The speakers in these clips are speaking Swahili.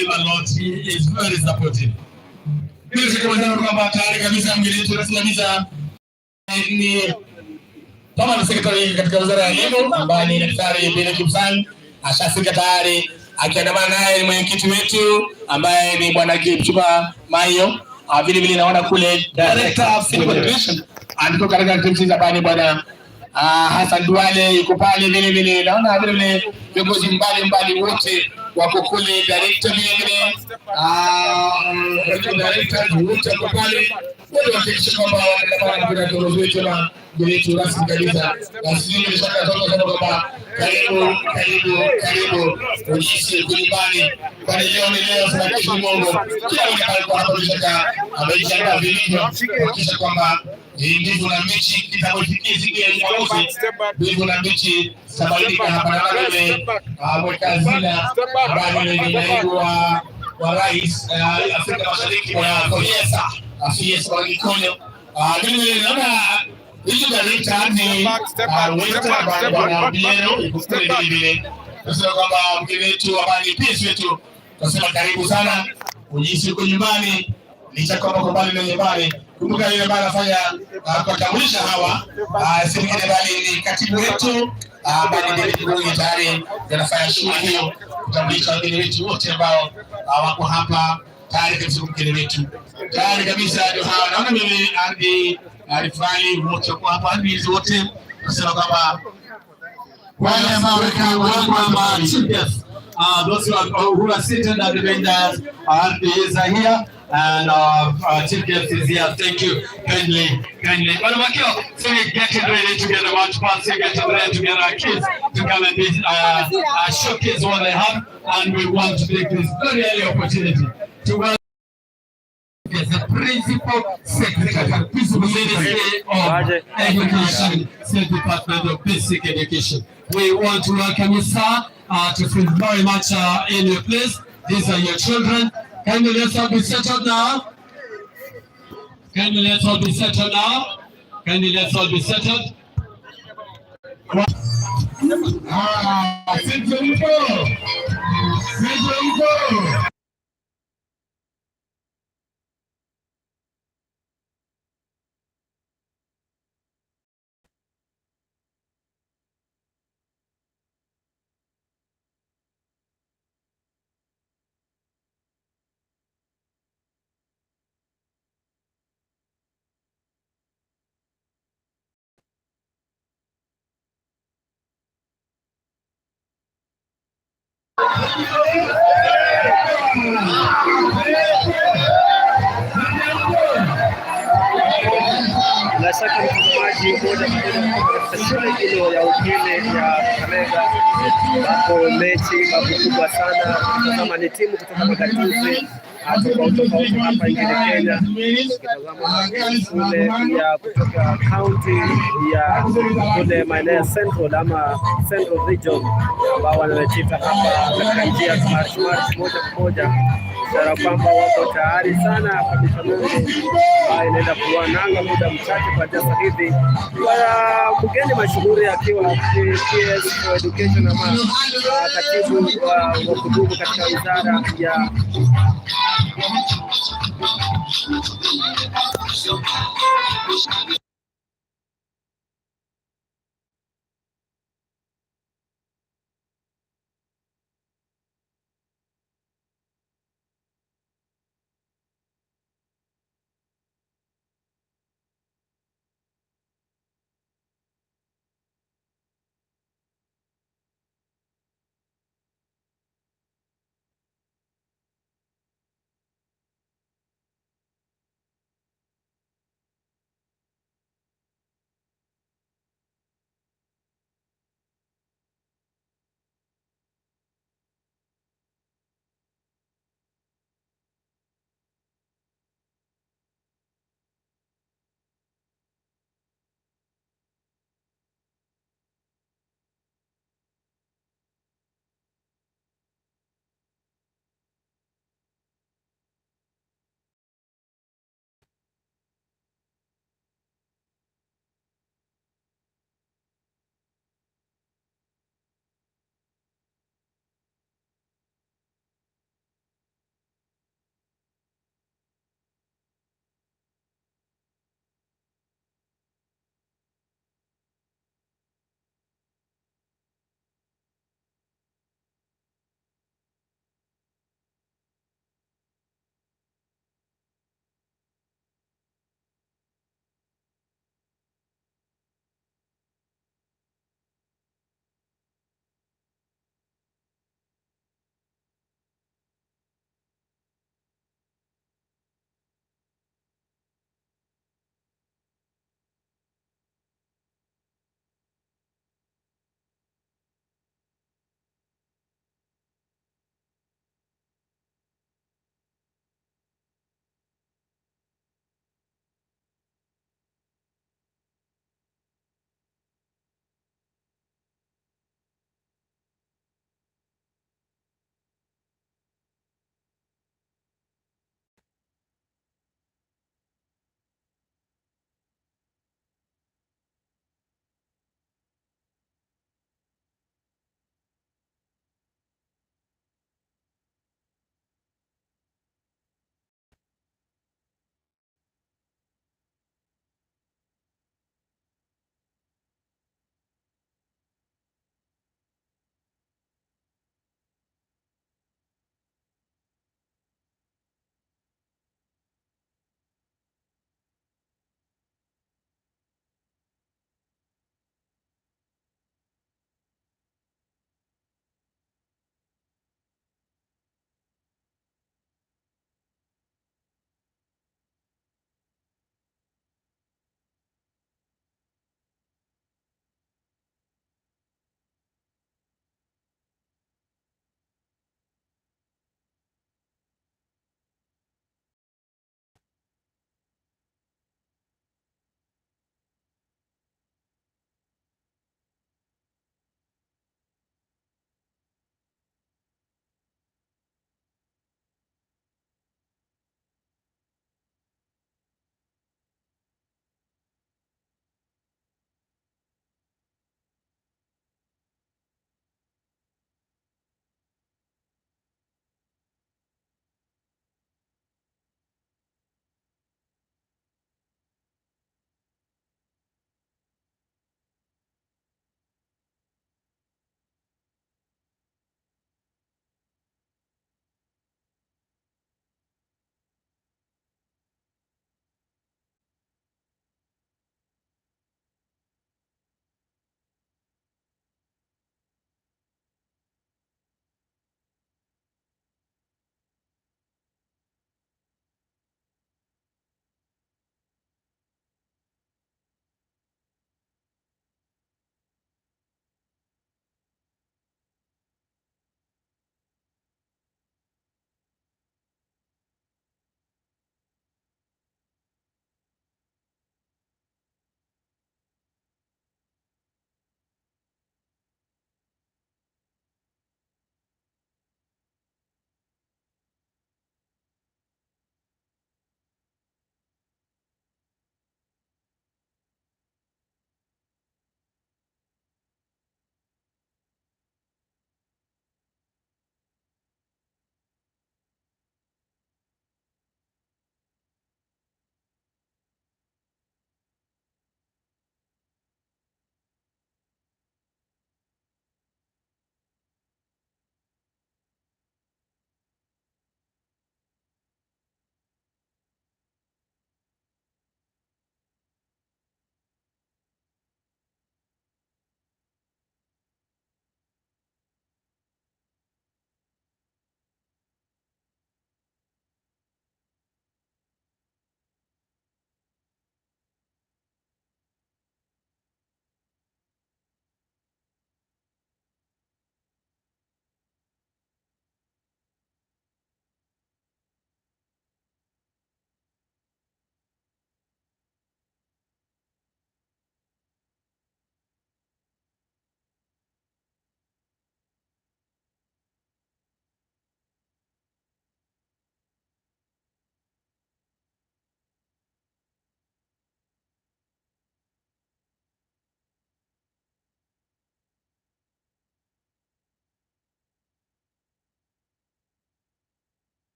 him a lot. He is very supportive. Bila shaka wenzangu kwamba tayari kabisa mgeni wetu rasmi kabisa ni kama na sekretari katika wizara ya elimu ambaye ni Daktari Bile Kipsang ashafika tayari, akiandamana naye mwenyekiti wetu ambaye ni Bwana Kipchumba Mayo. Vile vile naona kule director of civil education andiko katika activities za Bwana Hassan Duale yuko pale, vile vile naona vile vile viongozi mbali wote wako kule, director vile vile director wote wako pale, wote wakihakikisha kwamba wanapata kiongozi wetu na yetu rasmi kabisa. Na sisi tunataka kutoka kwamba karibu ujisi kunyumbani kwa leo sana kesho Mungu kila mmoja kwa hapo tunataka amejiandaa vilivyo kuhakikisha kwamba ndivyo na mechi kitakapofikia siku ya Jumamosi, ndivyo na mechi sababika hapa na wale mweka zina ambaye ni naibu wa rais Afrika Mashariki wa Fiesa wa Gikono. Mimi naona hiyo director ni wetu Bwana Biero kukule vile. Sasa kwamba mgeni wetu ambaye pia wetu tunasema karibu sana ujisi uko nyumbani, licha kwamba kwa mbali na nyumbani. Kumbuka yule ambaye anafanya kutambulisha hawa si mwingine bali ni katibu wetu ambaye ni tayari anafanya shughuli hiyo kutambulisha wageni wetu wote ambao wako hapa tayari kabisa. Mgeni wetu tayari kabisa ndio hawa, naona mimi alifali wote kwa hapa hizi wote nasema kwamba wale ambao wako those who are seated at the vendors are here. And our chief guest is here. Thank you kindly. So we're getting ready to get a march past, we're getting ready to get our kids to come and showcase what they have, and we want to take this very early opportunity to welcome the principal secretary of Ministry of Education, State Department of Basic Education. We want to welcome you, sir, to feel very much in your place. These are your children. Can you let's all be settled now? Can you let's all be settled now? Can you let's all be settled? Bila shaka mtazamaji, moja kwa moja katika shule hilo ya upili ya Kakamega, ambapo mechi kubwa sana. Kama ni timu kutoka magatuzi tofauti hapa nchini Kenya, ukitazama shule ya kutoka county ya kule maeneo ya Central ama Central Region, ambao wanamechita hapa katika njia ya march moja kwa moja, ishara kwamba wako tayari sana kabisa. Inaenda kuananga muda mchache kwa sasa hivi. Mgeni mashuhuri akiwa PS for Education ama katibu wa kudumu katika wizara ya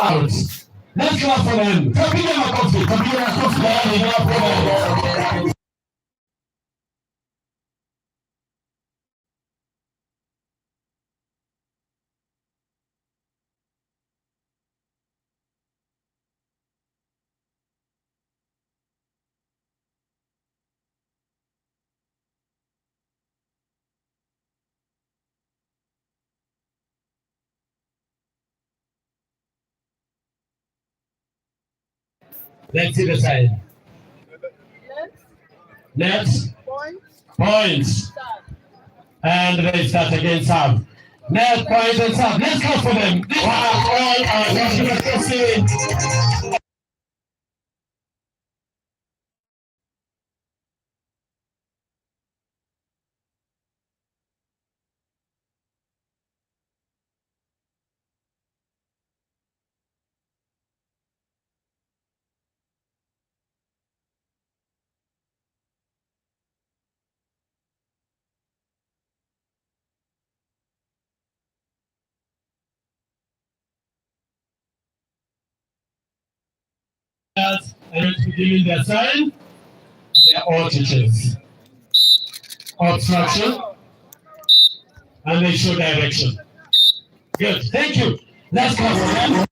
out. Let's clap for them. Kapige makofi. Kapige makofi. Let's see the side. Next. Points. And they start again serve. Net point and serve. Let's go for them. Wow, all are and to giving their sign, and they are all teachers. Obstruction, and they show direction. Good, thank you. Let's go for them.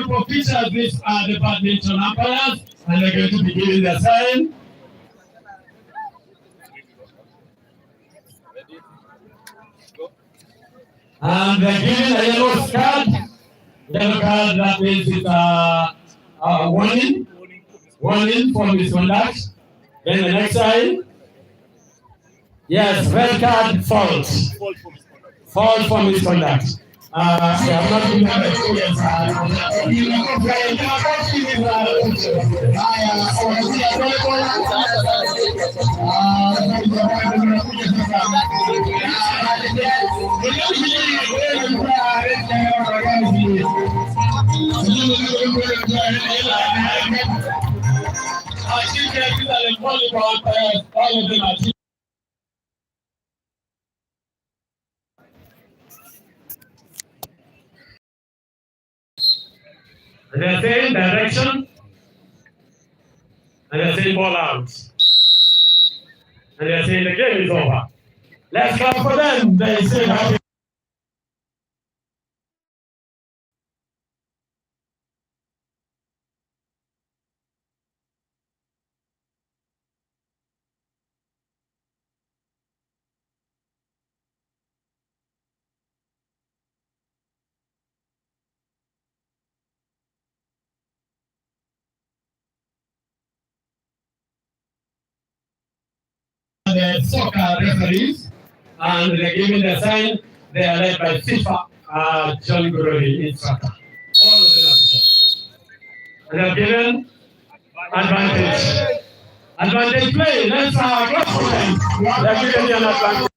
For pictures, these are the badminton umpires, and they're going to be giving their sign. And they're giving a yellow card. Yellow card, that means it's a warning. Warning for misconduct. Then the next sign. Yes, red card, false. False for misconduct. I have not been able to. And they're saying direction, and they're saying ball out. And they're saying the game is over. Let's clap for them. They say happy. The soccer referees, and they're giving the sign. They are led by FIFA, John Gurori in soccer. All of them are teachers. And they're given advantage. Advantage play. Let's go for them. They're giving an advantage.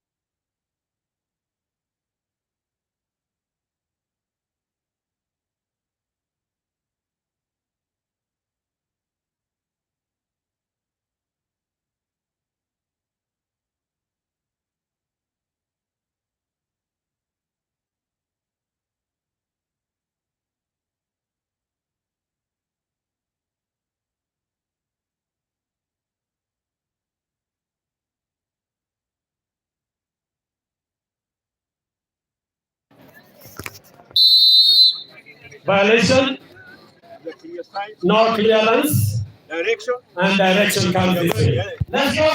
Violation, no clearance, direction, and direction comes this way. Let's go.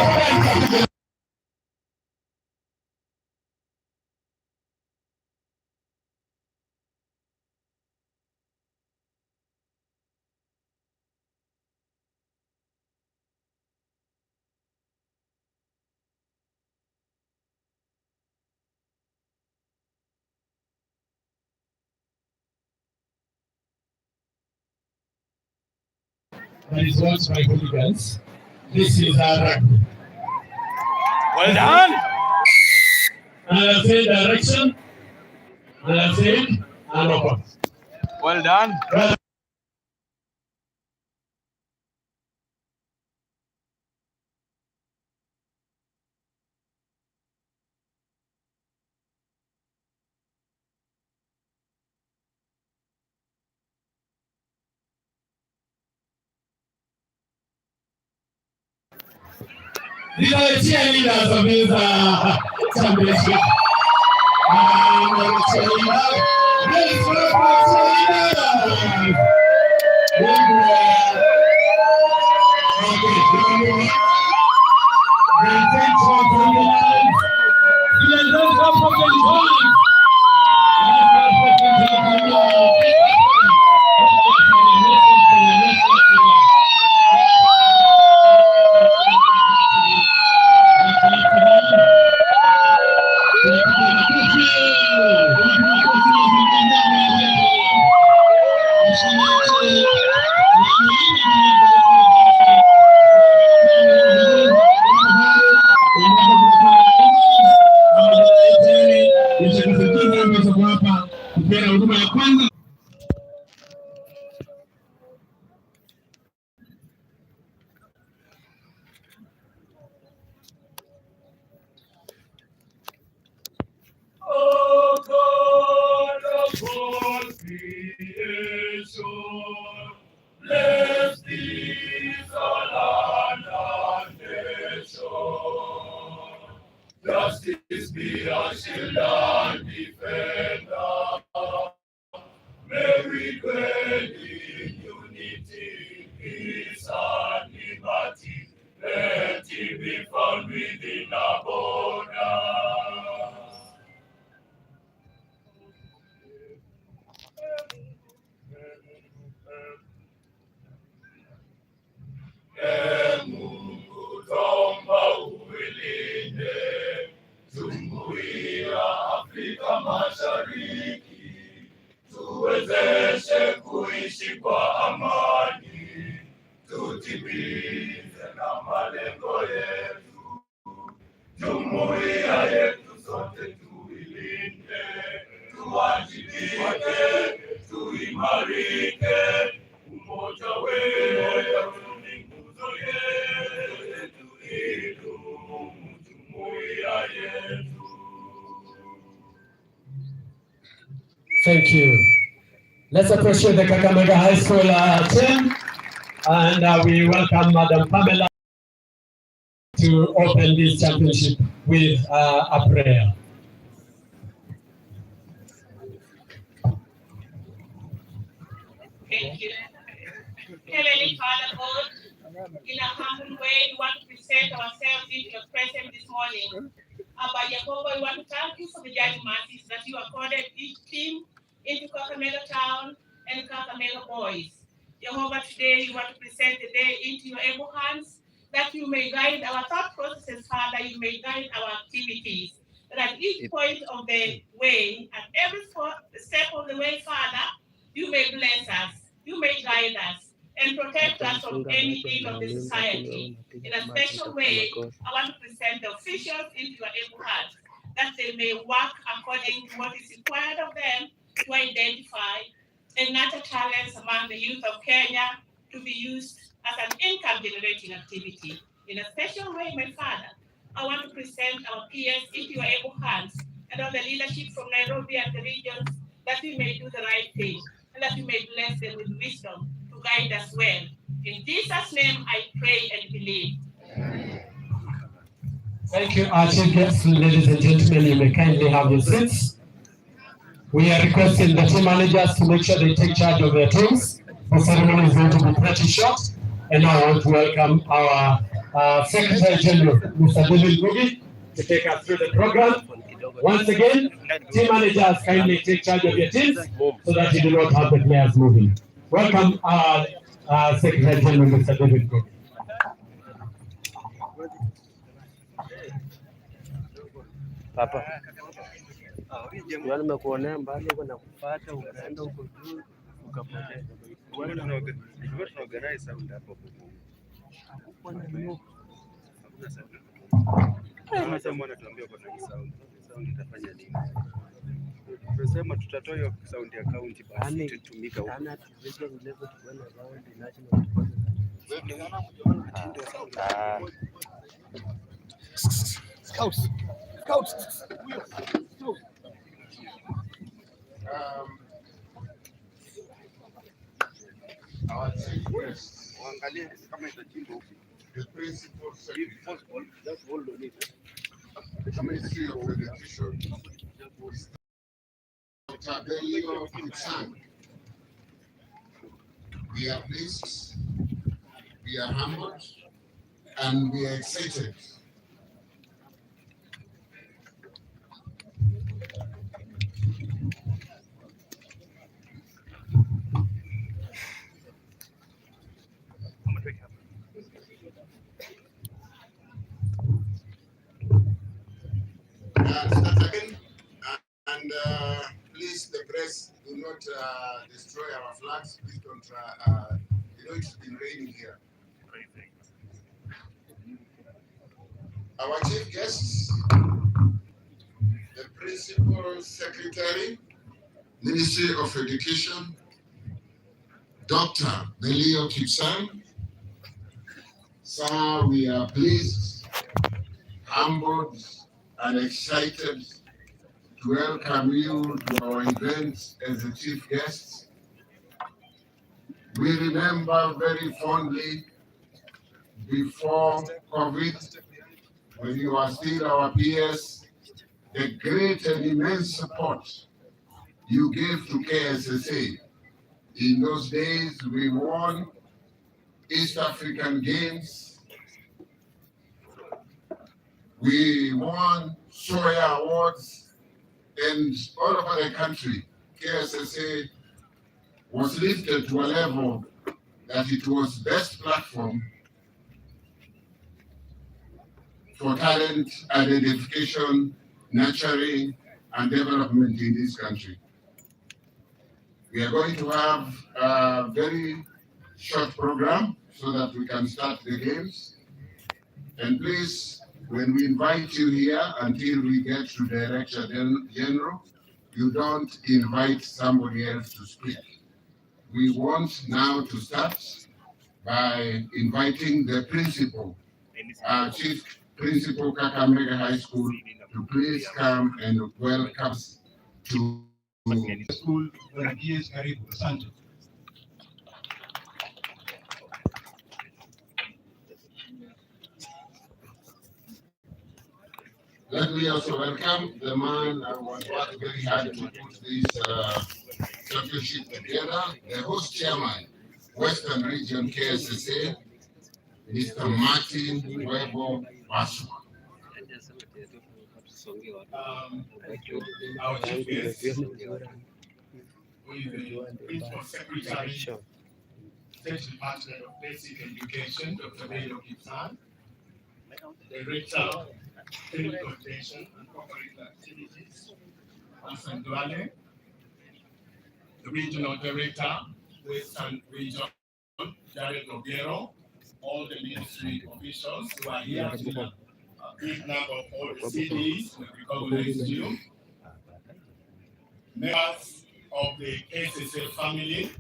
that is watched by hooligans. This is our rugby. Well done. And I'll say direction. And I'll say and open. Well done. Well, these are the cheerleaders of this championship. And the cheerleaders. Let's go for cheerleaders. Okay, the attention from the line. Let's go for the line. Oh God of all creation, bless these our land and nation. Justice be our shield and defender. May we dwell in unity, peace and liberty. Let it be found within our borders. Mungu tuomba uilinde Jumuiya Afrika Mashariki, tuwezeshe kuishi kwa amani, tutimize na malengo yetu. Jumuiya yetu sote tuilinde, tuwajibike, tuimarike, umoja wetu ni nguzo yetu, idumu jumuiya yetu. Thank you. Let's appreciate the Kakamega High School team, and we welcome Madam Pamela to open this championship with a prayer. Thank you. Heavenly Father God, in a humble way, we want to present ourselves into your presence this morning. Abba Jehovah, we want to thank you for the judging mercies that you accorded each team into Kakamega Town and Kakamega Boys. Jehovah, today you want to present the day into your able hands, that you may guide our thought processes, Father, you may guide our activities, that at each point of the way, at every step of the way, Father, you may bless us, you may guide us, and protect us from any evil of the society. In a special way, I want to present the officials into your able hands, that they may work according to what is required of them to identify and nurture talents among the youth of Kenya to be used as an income-generating activity. In a special way, my Father, I want to present our peers into your able hands and all the leadership from Nairobi and the regions, that we may do the right thing and that we may bless them with wisdom to guide us well. In Jesus' name, I pray and believe. Thank you, our chief guests, ladies and gentlemen. You may kindly have your seats. We are requesting the team managers to make sure they take charge of their teams. The ceremony is going to be pretty short. And now I want to welcome our Secretary General, Mr. David Ngugi, to take us through the program. Once again, team managers kindly take charge of your teams so that you do not have the players moving. Welcome our Secretary General, Mr. David Ngugi. Papa. Nimekuonea mbali huko na kufuata ukaenda huko juu ukapotea. Tunaorganize sound hapo sasa mwana tuambia kuna hii sound itafanya nini? Tunasema tutatoa hiyo sound ya county basi tutumika huko. Scouts. Our chief guest, the principal secretary, the Ministry of Education, Dr. Belio Kitsan. We are pleased, we are humbled, and we are excited. And please, the press, do not destroy our flags. Please don't try. It's been raining here. Our chief guests, the Principal Secretary, Ministry of Education, Dr. Belio Kitsan. Sir, we are pleased, humbled, and excited to welcome you to our event as the chief guest. We remember very fondly before COVID, when you are still our peers, the great and immense support you gave to KSSA. In those days, we won East African Games. We won Soya Awards, and all over the country, KSSA was lifted to a level that it was best platform for talent identification, nurturing, and development in this country. We are going to have a very short program so that we can start the games. And please, when we invite you here until we get to Director General, you don't invite somebody else to speak. We want now to start by inviting the principal, Chief Principal Kakamega High School, to please come and welcome us to school. Let me also welcome the man who was working very hard to put this championship together, the host chairman, Western Region KSSA, Mr. Martin Webo Baswa. Our chief guest, who is the Principal Secretary, State Department of Basic Education, Dr. Belio Kitsan, Director, Clinical Education and Corporate Activities, Hassan Duale, the Regional Director, Western Region, Jared Obiero, all the ministry officials who are here, a big number of all the CDs, we recognize you, members of the KSSA family,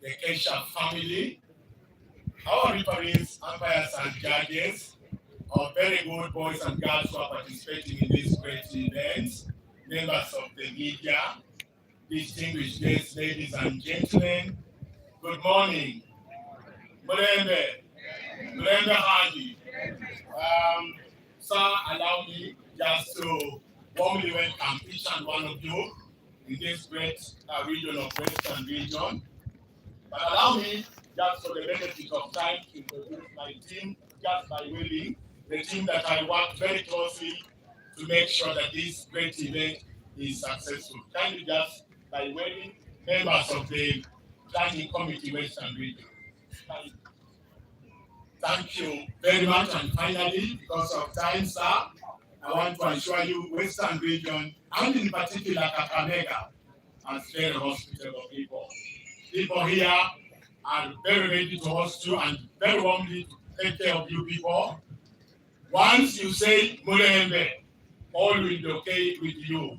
the Kesha family, our referees, umpires, and judges, our very good boys and girls who are participating in this great event, members of the media, distinguished guests, ladies and gentlemen, good morning. Murembe Haji. Sir, allow me just to warmly welcome each and one of you in this great region of Western Region. But allow me, just for the benefit of time, to introduce my team, just by willing, the team that I work very closely to make sure that this great event is successful. Kindly just by willing, members of the Planning Committee Western Region. Thank you very much. And finally, because of time, sir, I want to assure you Western Region, and in particular Kakamega, as very hospitable people. people here are very ready to host you and very warmly to take care of you people. Once you say Mulembe, all will be okay with you.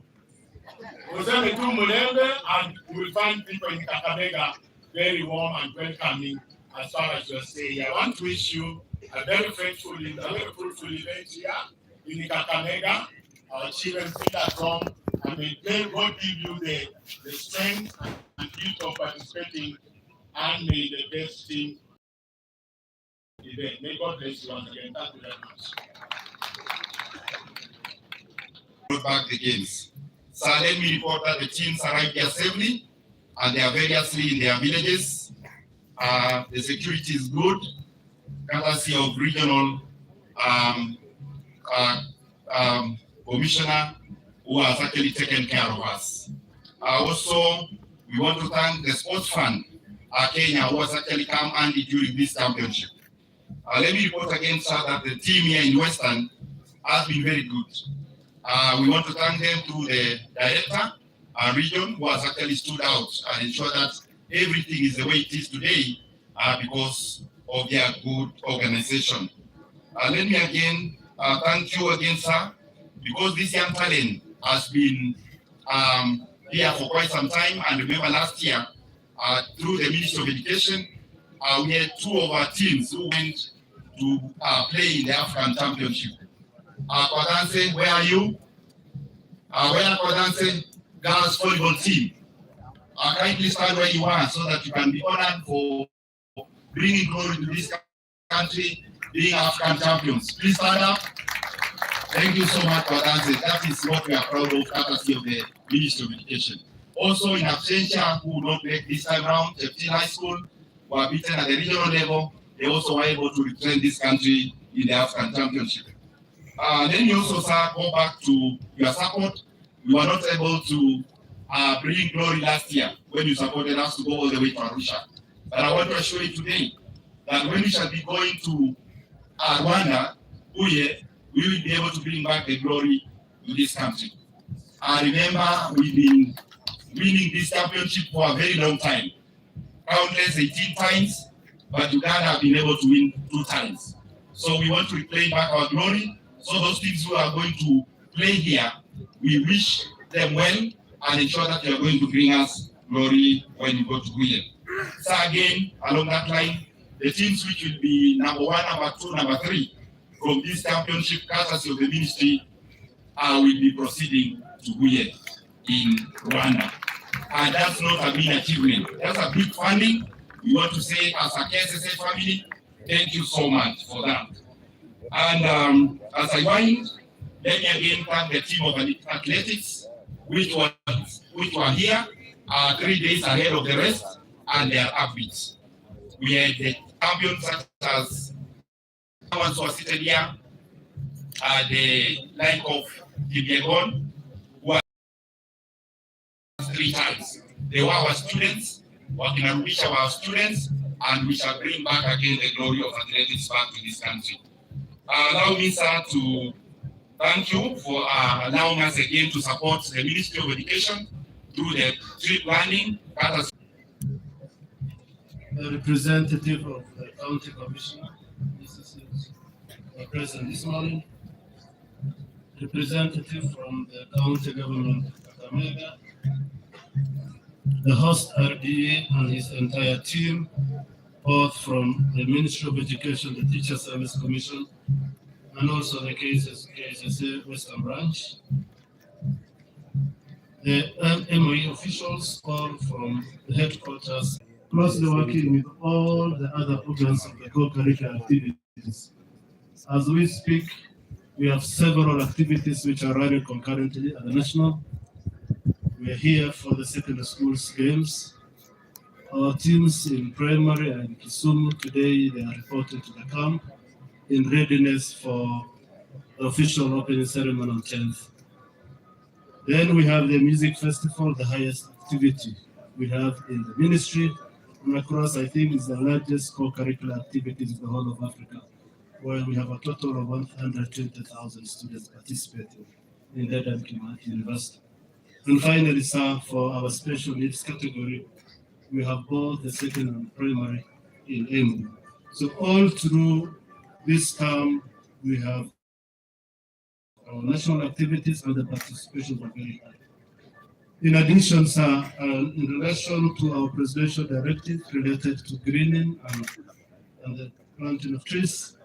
We say the two Mulembe, and you will find people in Kakamega very warm and welcoming as far as you stay here. I want to wish you a very fruitful event here in Kakamega. Our children feel at home, and may God give you the strength and gift of participating, and may the best team event. May God bless you once again. Thank you very much. Back the games. So let me report that the teams arrived here safely and they are variously in their villages. The security is good, courtesy of regional commissioner who has actually taken care of us. Also, we want to thank the sports fund, Kenya, who has actually come handy during this championship. Let me report again, sir, that the team here in Western has been very good. We want to thank them to the director and region who has actually stood out and ensured that everything is the way it is today because of their good organization. Let me again thank you again, sir, because this young talent has been here for quite some time. And remember last year, through the Ministry of Education, we had 2 of our teams who went to play in the African Championship. Kwadanse, where are you? Where are Kwadanse girls volleyball team? Kindly stand where you are so that you can be honored for bringing glory to this country, being African champions. Please stand up. Thank you so much, Kwadanse. That is what we are proud of, courtesy of the Ministry of Education. Also in absentia, who will not make this time round, Cheptin High School, who are beaten at the regional level, they also were able to represent this country in the African Championship. Then you also, sir, go back to your support. You were not able to bring glory last year when you supported us to go all the way to Arusha. But I want to assure you today that when we shall be going to Rwanda, Uye, we will be able to bring back the glory to this country. I remember we've been winning this championship for a very long time. Countless 18 times, but Uganda have been able to win 2 times. So we want to reclaim back our glory. So those teams who are going to play here, we wish them well and ensure that they are going to bring us glory when you go to Guyen. So again, along that line, the teams which will be number 1, number 2, number 3 from this championship, courtesy of the ministry, will be proceeding to Guyen in Rwanda. And that's not a mean achievement. That's a big funding. We want to say, as a KSSA family, thank you so much for that. And as I wind, let me again thank the team of athletics, which were here 3 days ahead of the rest, and their upbeats. We had the champions such as the ones who are seated here, the like of Gibeon, who are 3 times. They were our students, which are our students, and we shall bring back again the glory of athletics back to this country. Allow me, sir, to thank you for allowing us again to support the Ministry of Education through the trip planning. The representative of the County Commissioner, this is present this morning. Representative from the County Government of Kakamega, the host RDA and his entire team, both from the Ministry of Education, the Teacher Service Commission, and also the KSSA Western Branch. The MOE officials, all from the headquarters, closely working with all the other programs of the co-curricular activities. As we speak, we have several activities which are running concurrently at the national. We are here for the secondary schools games. Our teams in primary and Kisumu today, they are reporting to the camp in readiness for the official opening ceremony on 10th. Then we have the music festival, the highest activity we have in the ministry. And across, I think, is the largest co-curricular activities in the whole of Africa, where we have a total of 120,000 students participating in Dedan Kimathi University. And finally, sir, for our special needs category, we have both the second and primary in Embu. So all through this term, we have our national activities and the participation were very high. In addition, sir, in relation to our presidential directive related to greening and the planting of trees,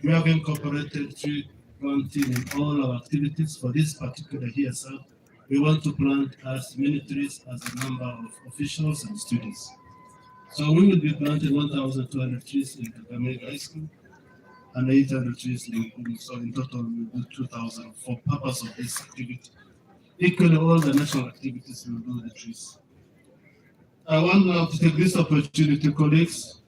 we have incorporated tree planting in all our activities. For this particular year, sir, we want to plant as many trees as the number of officials and students. So we will be planting 1,200 trees in Kakamega High School and 800 trees in Kumu. So in total, we will do 2,000 for purpose of this activity. Equally, all the national activities will do the trees. I want now to take this opportunity, colleagues,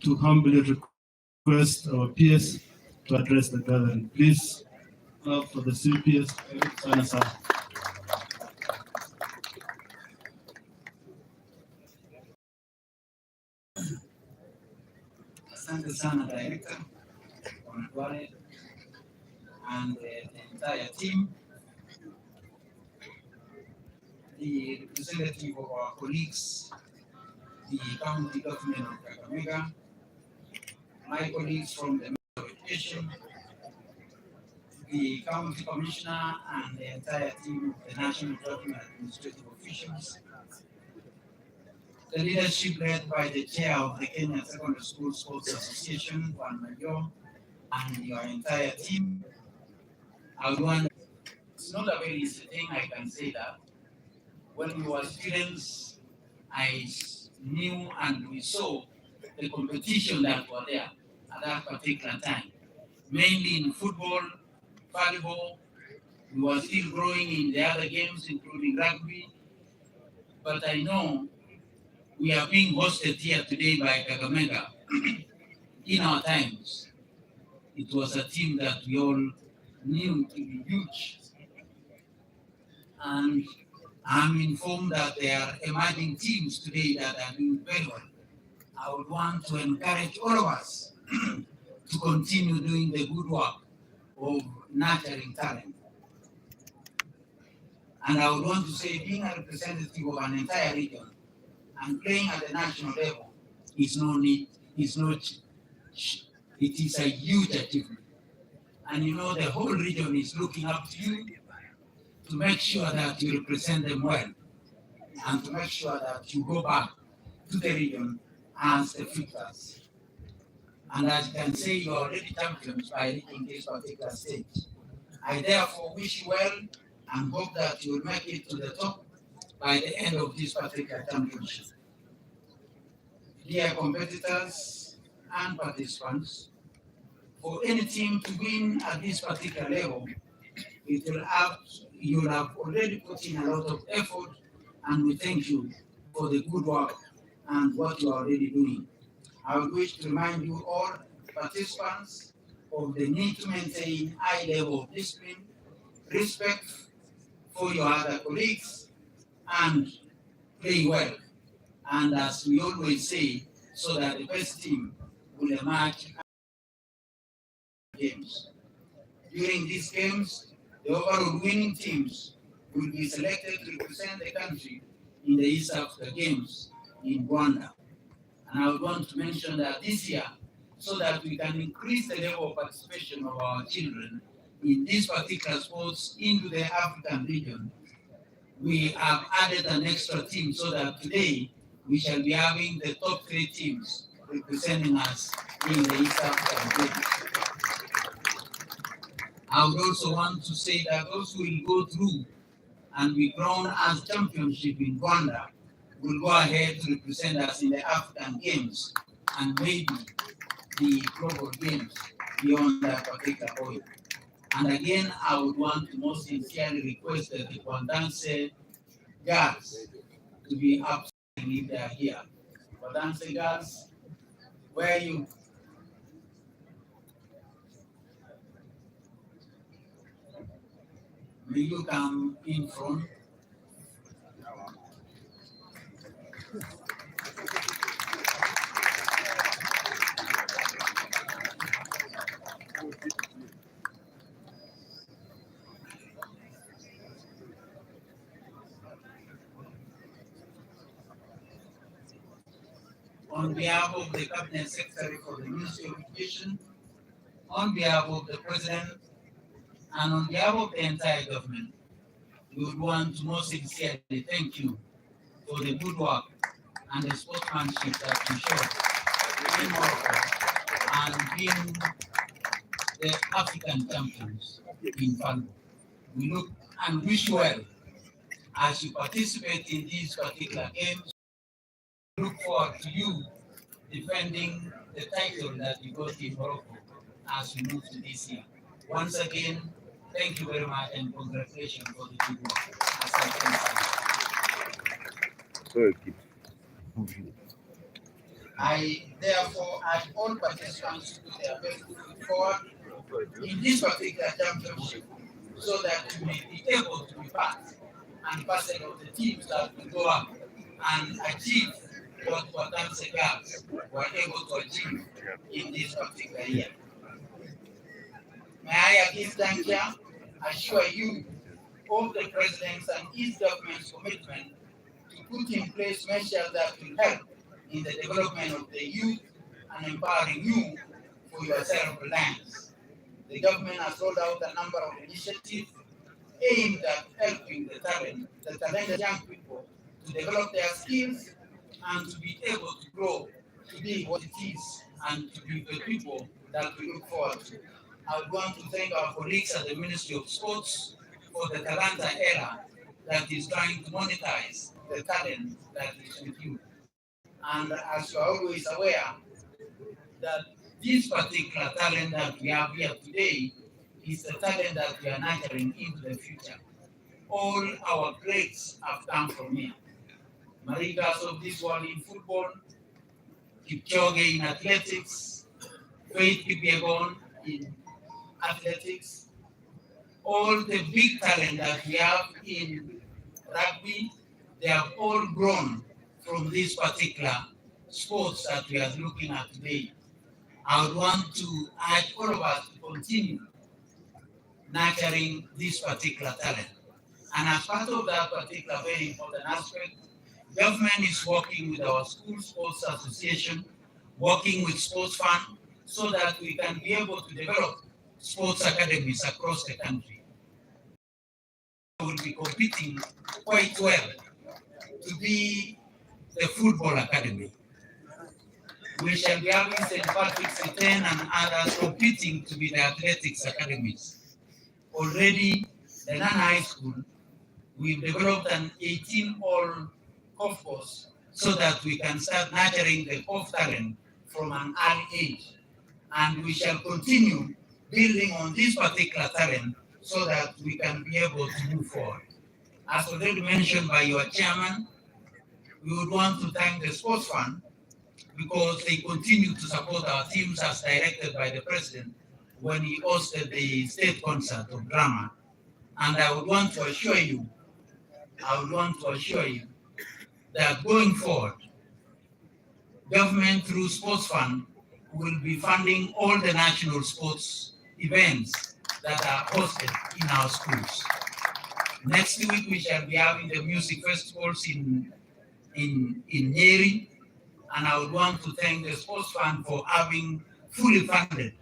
to humbly request our peers to address the gathering. Please, clap for the CPS. Sana sana. Asante sana director Wanatwale and the entire team, the representative of our colleagues, the county government of Kakamega, my colleagues from the Ministry of Education, the county commissioner and the entire team of the national government administrative officials, the leadership led by the chair of the Kenya Secondary School Sports Association, Juan Mayor, and your entire team. I would want, it's not a very easy thing, I can say that. When we were students, I knew and we saw the competition that were there at that particular time, mainly in football, volleyball. We were still growing in the other games, including rugby. But I know we are being hosted here today by Kakamega. In our times, it was a team that we all knew to be huge. And I'm informed that there are emerging teams today that are doing very well. I would want to encourage all of us to continue doing the good work of nurturing talent. And I would want to say, being a representative of an entire region and playing at the national level is it is a huge achievement. And you know, the whole region is looking up to you to make sure that you represent them well and to make sure that you go back to the region as the victors. And as you can say, you are already champions by reaching this particular stage. I therefore wish you well and hope that you will make it to the top by the end of this particular championship. Dear competitors and participants, for any team to win at this particular level, you will have already put in a lot of effort, and we thank you for the good work and what you are already doing. I would wish to remind you all participants of the need to maintain high level of discipline, respect for your other colleagues, and play well. And as we always say, so that the best team will emerge games. During these games, the overall winning teams will be selected to represent the country in the East Africa Games in Rwanda. And I would want to mention that this year, so that we can increase the level of participation of our children in these particular sports into the African region, we have added an extra team so that today we shall be having the top 3 teams representing us in the East African region. I would also want to say that those who will go through and be crowned as championship in Rwanda will go ahead to represent us in the African Games and maybe the global games beyond that particular point. And again, I would want to most sincerely request that the Kwandanse girls to be absent if they are here. Kwandanse girls, where are you? Will you come in front? on behalf of the Cabinet Secretary for the Ministry of Education, on behalf of the President, and on behalf of the entire government, we would want to most sincerely thank you for the good work and the sportsmanship that you showed in Morocco and being the African champions in Fango. We look and wish you well as you participate in these particular games. We look forward to you defending the title that you got in Morocco as we move to this year. Once again, thank you very much and congratulations for the good work. As I can see. I therefore urge all participants to put their best foot forward in this particular championship so that you may be able to be part and parcel of the teams that will go up and achieve what kakamega were able to achieve in this particular year. May I again thank you, assure you of the President's and his government's commitment to put in place measures that will help in the development of the youth and empowering you for your self-reliance. The government has rolled out a number of initiatives aimed at helping the talented young people to develop their skills and to be able to grow to be what it is and to be the people that we look forward to. I would want to thank our colleagues at the Ministry of Sports for the Talanta era that is trying to monetize the talent that is with you. And as you are always aware, that this particular talent that we have here today is the talent that we are nurturing into the future. All our greats have come from here. Marigas of this world in football, Kipchoge in athletics, Faith Kipyegon in athletics, all the big talent that we have in rugby, they have all grown from this particular sports that we are looking at today. I would want to urge all of us to continue nurturing this particular talent. And as part of that particular very important aspect, government is working with our school sports association, working with sports fund, so that we can be able to develop sports academies across the country. We will be competing quite well to be the football academy. We shall be having St. Patrick's Return and others competing to be the athletics academies. Already, the non-high school, we've developed an 18-hole golf course so that we can start nurturing the golf talent from an early age. And we shall continue building on this particular talent so that we can be able to move forward. As already mentioned by your chairman, we would want to thank the Sports Fund because they continue to support our teams as directed by the President when he hosted the state concert of drama. And I would want to assure you that going forward, government through Sports Fund will be funding all the national sports events that are hosted in our schools. Next week, we shall be having the music festivals in Nyeri, and I would want to thank the Sports Fund for having fully funded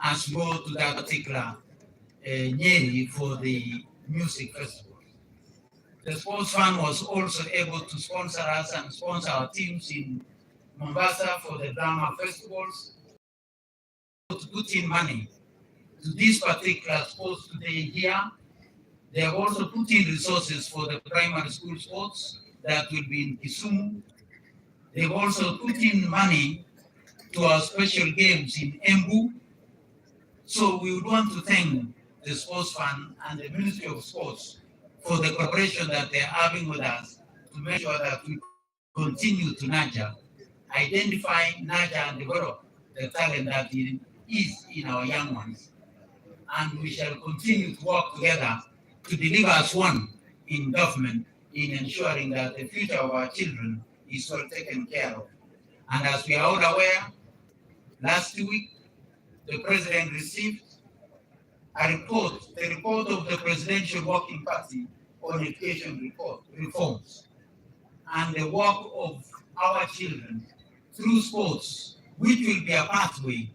as we go to that particular Nyeri for the music festival. The Sports Fund was also able to sponsor us and sponsor our teams in Mombasa for the drama festivals, to put in money to this particular sports today here. They have also put in resources for the primary school sports that will be in Kisumu. They've also put in money to our special games in Embu. So we would want to thank the Sports Fund and the Ministry of Sports for the cooperation that they're having with us to make sure that we continue to nurture, identify, nurture, and develop the talent that is in our young ones. And we shall continue to work together to deliver as one in government in ensuring that the future of our children is well taken care of. And as we are all aware, last week, the President received a report, the report of the Presidential Working Party on education reforms. And the work of our children through sports, which will be a pathway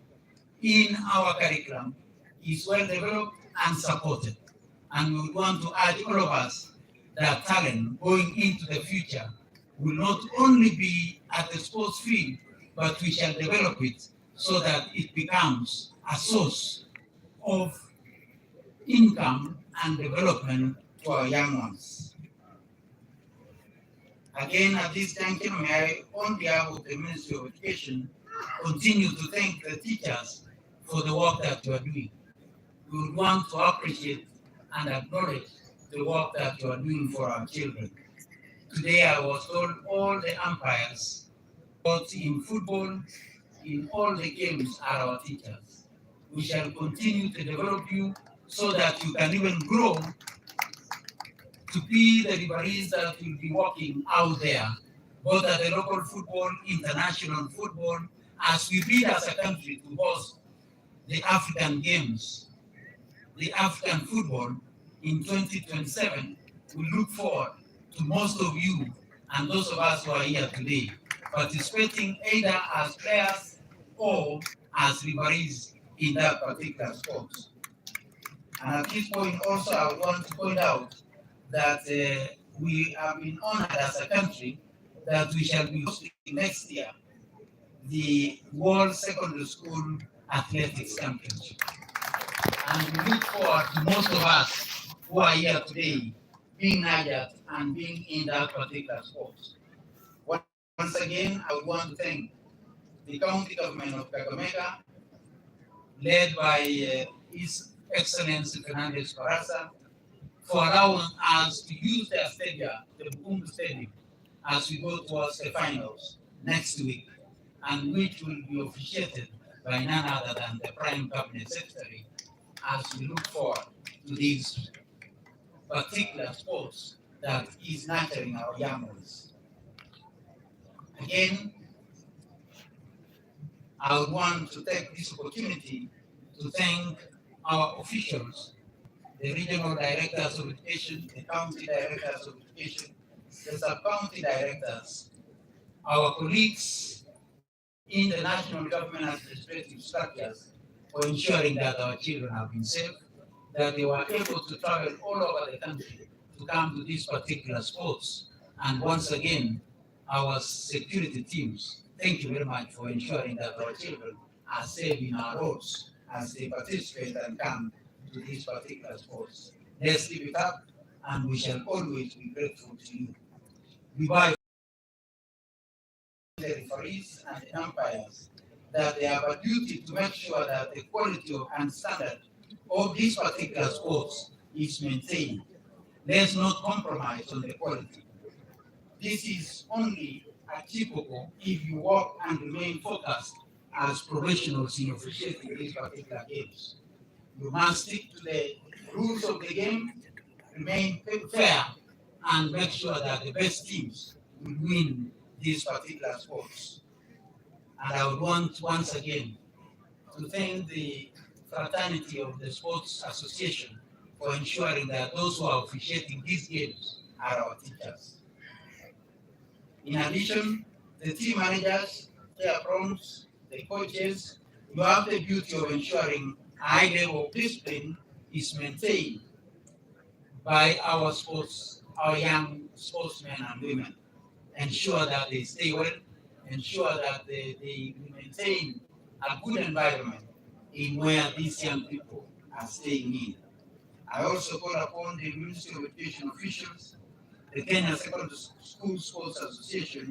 in our curriculum, is well developed and supported. And we want to urge all of us that talent going into the future will not only be at the sports field, but we shall develop it so that it becomes a source of income and development to our young ones. Again, at this juncture, may I, on behalf of the Ministry of Education, continue to thank the teachers for the work that you are doing. We would want to appreciate and acknowledge the work that you are doing for our children. Today, I was told all the umpires, both in football, in all the games, are our teachers. We shall continue to develop you so that you can even grow to be the referees that will be working out there, both at the local football, international football, as we bid as a country to host the African Games, the African football in 2027. We look forward to most of you and those of us who are here today participating either as players or as referees in that particular sport. And at this point also, I want to point out that we have been honored as a country that we shall be hosting next year the World Secondary School Athletics Championship. And we look forward to most of us who are here today being nurtured and being in that particular sport. Once again, I would want to thank the county government of Kakamega, led by His Excellency Fernandez Barasa, for allowing us to use their stadium, the Bukumbu Stadium, as we go towards the finals next week, and which will be officiated by none other than the Prime Cabinet Secretary, as we look forward to these particular sports that is nurturing our young ones. Again, I would want to take this opportunity to thank our officials, the regional directors of education, the county directors of education, the sub-county directors, our colleagues in the national government administrative structures for ensuring that our children have been safe, that they were able to travel all over the country to come to these particular sports. And once again, our security teams, thank you very much for ensuring that our children are safe in our roads as they participate and come to these particular sports. Let's keep it up, and we shall always be grateful to you. Goodbye. The referees and the umpires, that they have a duty to make sure that the quality and standard of these particular sports is maintained. Let's not compromise on the quality. This is only achievable if you work and remain focused as professionals in officiating these particular games. You must stick to the rules of the game, remain fair, and make sure that the best teams will win these particular sports. And I would want once again to thank the fraternity of the Sports Association for ensuring that those who are officiating these games are our teachers. In addition, the team managers, chaperones, the coaches, you have the duty of ensuring a high level of discipline is maintained by our sports, our young sportsmen and women. Ensure that they stay well, ensure that they maintain a good environment in where these young people are staying in. I also call upon the Ministry of Education officials, the Kenya Secondary School Sports Association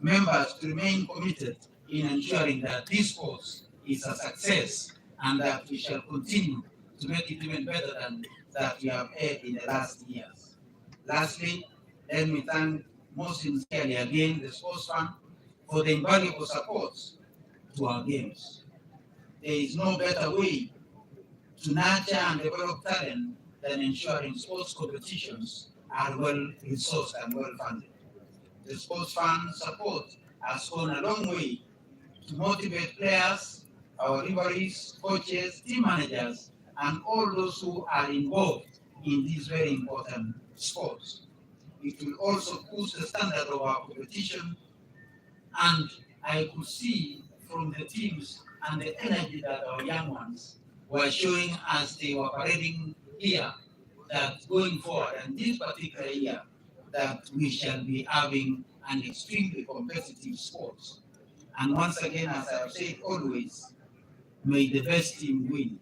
members to remain committed in ensuring that this sports is a success and that we shall continue to make it even better than that we have had in the last years. Lastly, let me thank most sincerely again the sports fund for the invaluable support to our games. There is no better way to nurture and develop talent than ensuring sports competitions are well resourced and well funded. The sports fund support has gone a long way to motivate players, our referees, coaches, team managers, and all those who are involved in these very important sports. It will also push the standard of our competition and I could see from the teams and the energy that our young ones were showing as they were parading here, that going forward, and this particular year, that we shall be having an extremely competitive sport. And once again, as I have said always, may the best team win.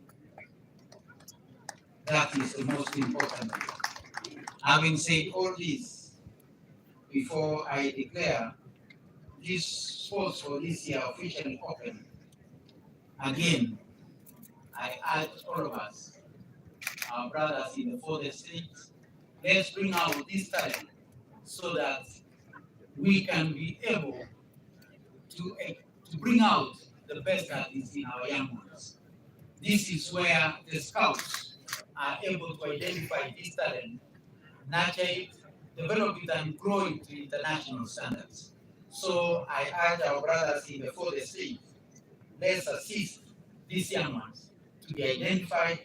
That is the most important thing. Having said all this, before I declare this sports for this year officially open, again, I urge all of us, our brothers in the further states, let's bring out this talent so that we can be able to bring out the best that is in our young ones. This is where the scouts are able to identify this talent, nurture it, develop it, and grow it to international standards. So I urge our brothers in the further states, let's assist these young ones to be identified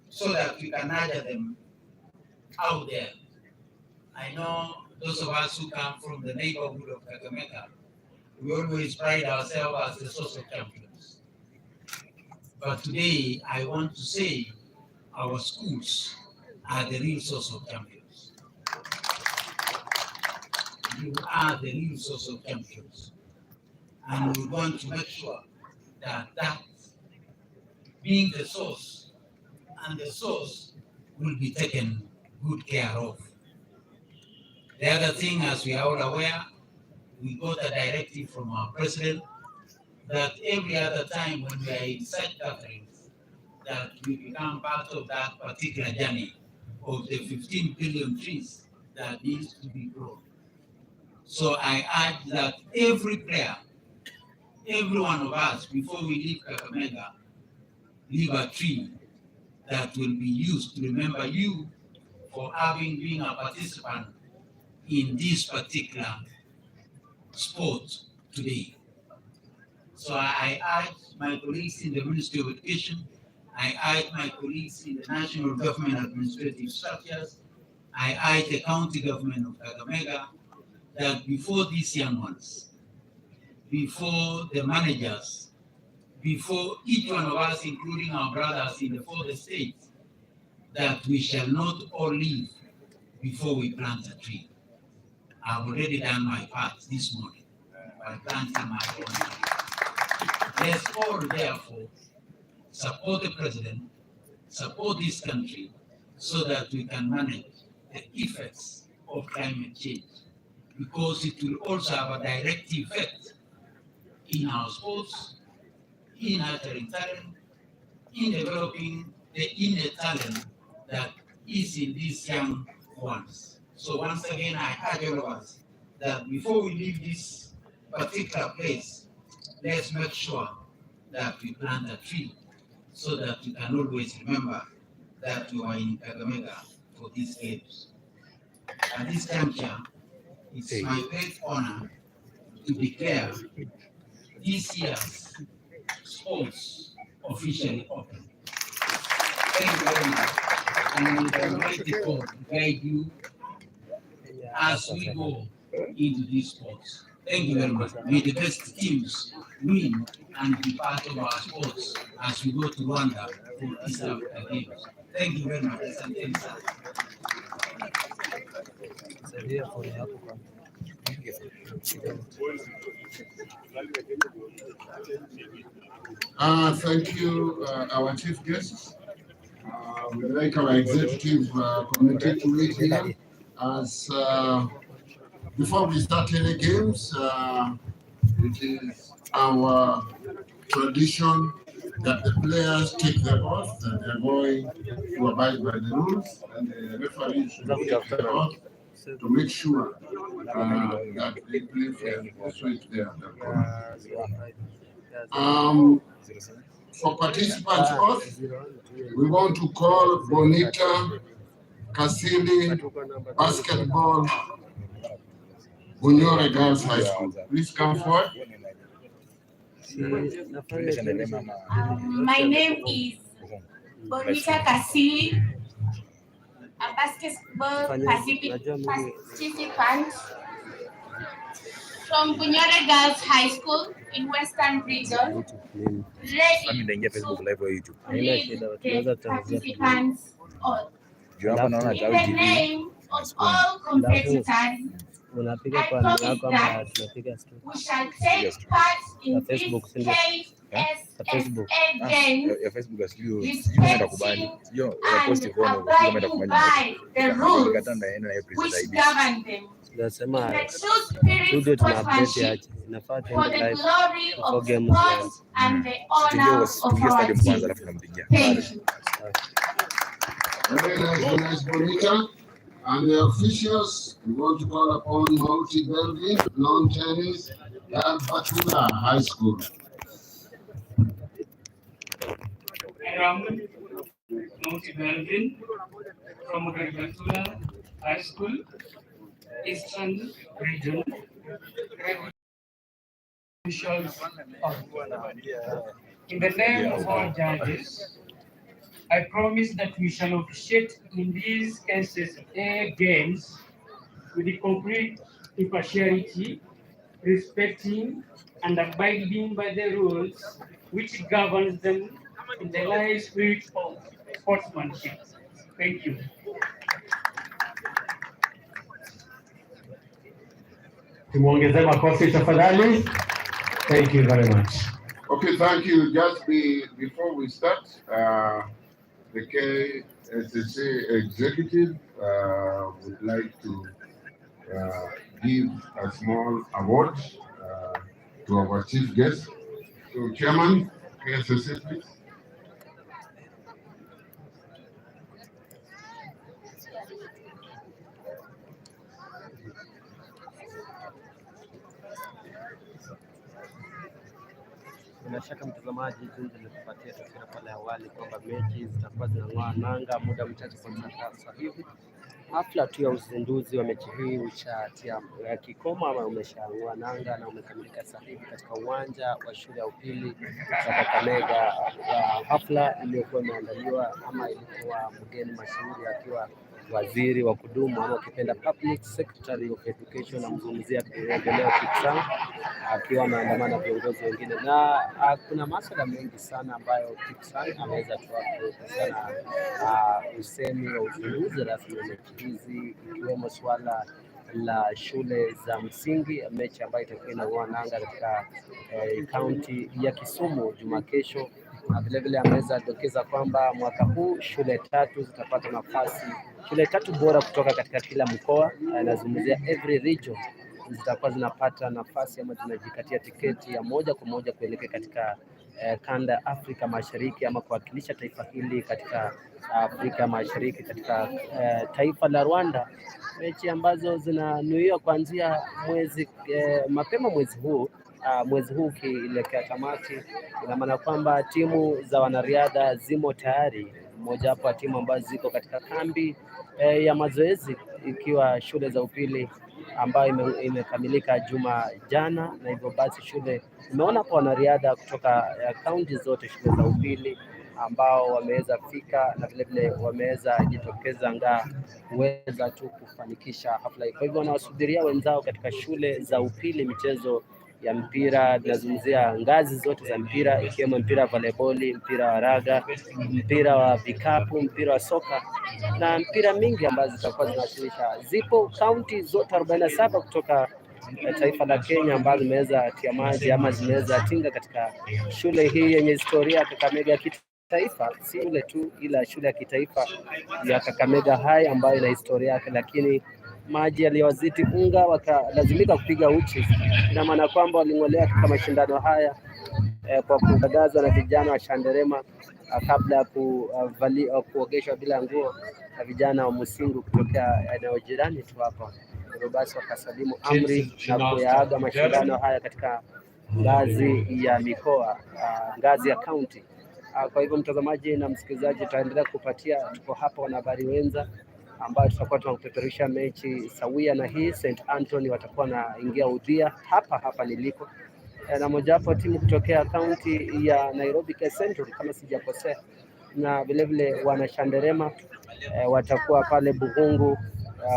so that we can nurture them out there. I know those of us who come from the neighborhood of Kakamega, we always pride ourselves as the source of champions. But today, I want to say our schools are the real source of champions. You are the real source of champions. And we want to make sure that being the source, and the source will be taken good care of. The other thing, as we are all aware, we got a directive from our president that every other time when we are in such gatherings, that we become part of that particular journey of the 15 billion trees that needs to be grown. So I urge that every prayer, every one of us, before we leave Kakamega, leave a tree that will be used to remember you for being a participant in this particular sport today. So I urge my colleagues in the Ministry of Education, I urge my colleagues in the National Government Administrative Structures, I urge the county government of Kakamega, that before these young ones, before the managers, before each one of us, including our brothers in the further states, that we shall not all leave before we plant a tree. I've already done my part this morning by planting my own tree. Let's all therefore support the president, support this country, so that we can manage the effects of climate change, because it will also have a direct effect in our sports, in nurturing talent, in developing the inner talent that is in these young ones. So once again, I urge all of us that before we leave this particular place, let's make sure that we plant a tree so that we can always remember that we are in Kakamega for these games. At this juncture, it's my great honor to declare this year's sports officially open. Thank you very much. And may the Almighty God guide you as we go into these sports. Thank you very much. May the best teams win and be part of our sports as we go to Rwanda for East Africa Games. Thank you very much. Thank you, our chief guests. We'd like our executive committee to meet here. As before we start any games, it is our tradition that the players take the oath that they're going to abide by the rules, and the referees should take the oath to make sure that they play fair. Also, it's there. For participants oath, we want to call Bonita Kasili Basketball Bunyore Girls High School. Please come forward. My name is Bonita Kasili, a basketball participant. So from Bunyore Girls High School in Western Region, ready to lead the participants all. In the name of all competitors, I promise that we shall take part in this KSSA games, respecting and abiding by the rules which govern them. In the true spirit of sportsmanship, for the glory of sport and the honor of our team. Thank you. Very nice, Bonita. And the officials, we want to call upon Multi Belgian lawn tennis at Batula High School. Multi Belgian from Batula High School, Eastern Region. Officials in the name of all judges, I promise that we shall officiate in these KSSA games with the complete impartiality, respecting and abiding by the rules which governs them in the live spirit of sportsmanship. Thank you. Tumuongeze makofi tafadhali. Thank you very much. Okay, thank you. Just before we start, the KSSA executive would like to give a small award to our chief guest. So, Chairman, KSSA, please. Bila shaka mtazamaji, jinsi nilivyopatia taswira pale awali kwamba mechi zitakuwa zinang'oa nanga muda mchache kutoka sasa hivi. Hafla tu ya uzinduzi wa mechi hii ushatia kikomo ama umeshang'oa nanga na umekamilika sasa hivi katika uwanja wa shule ya upili ya Kakamega. Hafla iliyokuwa imeandaliwa ama ilikuwa mgeni mashuhuri akiwa waziri wa kudumu ama ukipenda Public Secretary of Education, namzungumzia Endeleo Kipsang, akiwa ameandamana viongozi wengine, na kuna masuala mengi sana ambayo Kipsang ameweza kuhusiana usemi wa uzinduzi rasmi wa mechi hizi, ikiwemo swala la shule za msingi, mechi ambayo itakuwa inang'oa nanga katika kaunti ya Kisumu juma kesho. Na vilevile ameweza dokeza kwamba mwaka huu shule 3 zitapata nafasi, shule 3 bora kutoka katika kila mkoa, anazungumzia every region, zitakuwa zinapata nafasi ama zinajikatia tiketi ya moja kwa moja kuelekea katika kanda ya Afrika Mashariki ama kuwakilisha taifa hili katika Afrika Mashariki katika taifa la Rwanda, mechi ambazo zinanuiwa kuanzia mapema mwezi huu ukielekea tamati. Ina maana kwamba timu za wanariadha zimo tayari, moja wapo wa timu ambazo ziko katika kambi ya mazoezi, ikiwa shule za upili ambayo imekamilika juma jana, na hivyo basi shule umeona kwa wanariadha kutoka kaunti zote, shule za upili ambao wameweza fika na vile wameweza jitokeza kuweza tu kufanikisha hafla hii. Kwa hivyo wanawasubiria wenzao katika shule za upili michezo ya mpira, tunazungumzia ngazi zote za mpira, ikiwemo mpira wa volleyball, mpira wa raga, mpira wa vikapu, mpira wa soka na mpira mingi ambazo zitakuwa zinawasilisha. Zipo kaunti zote 47 kutoka taifa la Kenya ambazo zimeweza tia maji ama zimeweza tinga katika shule hii yenye historia ya Kakamega ya kitaifa, si ile tu ila shule ya kitaifa ya Kakamega High ambayo ina historia yake, lakini maji yaliwazidi unga wakalazimika kupiga uchi. Ina maana kwamba waling'olea katika mashindano haya kwa kutagazwa na vijana wa Shanderema kabla ya kuogeshwa bila nguo na vijana wa Musingu kutokea eneo jirani tu hapa. Hivyo basi wakasalimu amri na kuyaaga mashindano haya katika ngazi ya mikoa, ngazi ya kaunti. Kwa hivyo mtazamaji na msikilizaji, tutaendelea kupatia, tuko hapa wanahabari wenza ambayo tutakuwa tunakupeperusha mechi sawia na hii. St Anthony watakuwa na ingia udhia hapa niliko, na mojawapo timu kutokea kaunti ya Nairobi Central kama sijakosea, na vilevile wana Shanderema watakuwa pale Bugungu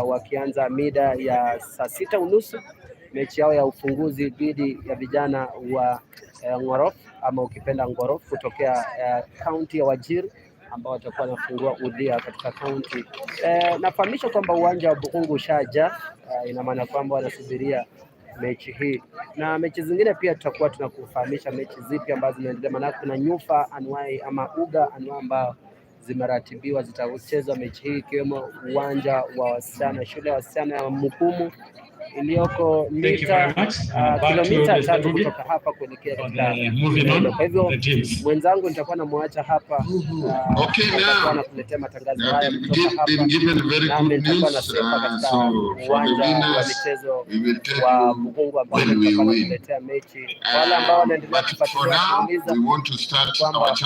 wakianza mida ya saa 6:30 mechi yao ya ufunguzi dhidi ya vijana wa Ngorof ama ukipenda Ngorof kutokea kaunti ya Wajir ambao watakuwa wanafungua udhia katika kaunti. Nafahamisha kwamba uwanja wa Bukungu ushaja, ina maana kwamba wanasubiria mechi hii na mechi zingine pia tutakuwa tunakufahamisha mechi zipi ambazo zinaendelea, maana kuna nyufa anuai ama uga anuai ambao zimeratibiwa zitachezwa mechi hii, ikiwemo uwanja wa wasichana, shule ya wasichana ya Mukumu iliyoko kilomita 3 kutoka hapa kuelekea katika. Kwa hivyo mwenzangu nitakuwa namwacha hapa, nitakuwa nakuletea matangazo haya kutoka hapa, nami nitakuwa nasepa katika uwanja wa michezo wa Bukungu ambao nitakuwa nakuletea mechi. Wale ambao wanaendelea kufuatilia kuuliza kwamba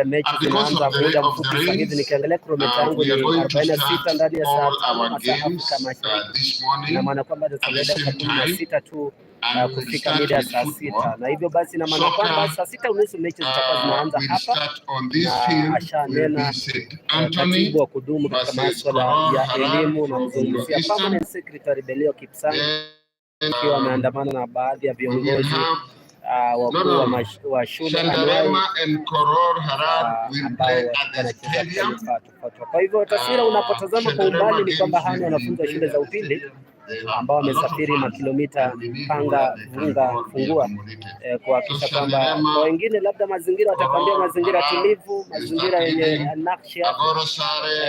mechi zinaanza muda mfupi sasa hivi, nikiangalia kilomita yangu ni 46 ndani ya saa 5 masaa Afrika Mashariki, na maana kwamba tutaendelea saa 16 tu kufika mida ya saa 6, na hivyo basi na maana kwamba saa 6:30 mechi zitakuwa zinaanza hapa, na ashanena katibu wa kudumu katika masuala ya elimu na mzungumzia permanent secretary Belio Kipsang akiwa ameandamana na baadhi ya viongozi wakuu wa shule anuai ambao wanacheza tofauti. Kwa hivyo taswira unapotazama kwa umbali ni kwamba hawa ni wanafunzi wa shule za upili ambao wamesafiri makilomita panga vunga fungua kuhakikisha kwamba kwa wengine labda mazingira watakwambia mazingira tulivu, mazingira yenye naksha,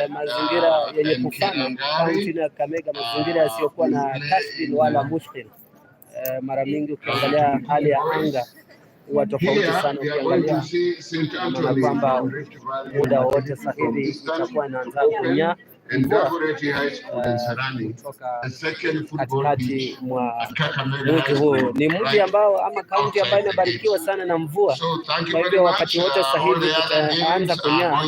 mazingira yenye kufana kaunti ya Kakamega, mazingira yasiyokuwa na tashkil wala mushkil. Mara mingi ukiangalia hali ya anga huwa tofauti sana, ukiangalia maana kwamba muda wote sasa hivi itakuwa inaanza kunya mvua kutoka katikati mwa mji huu. Ni mji ambao ama kaunti ambayo inabarikiwa sana na mvua, kwa hivyo wakati wote sasa hivi itaanza kunyaa,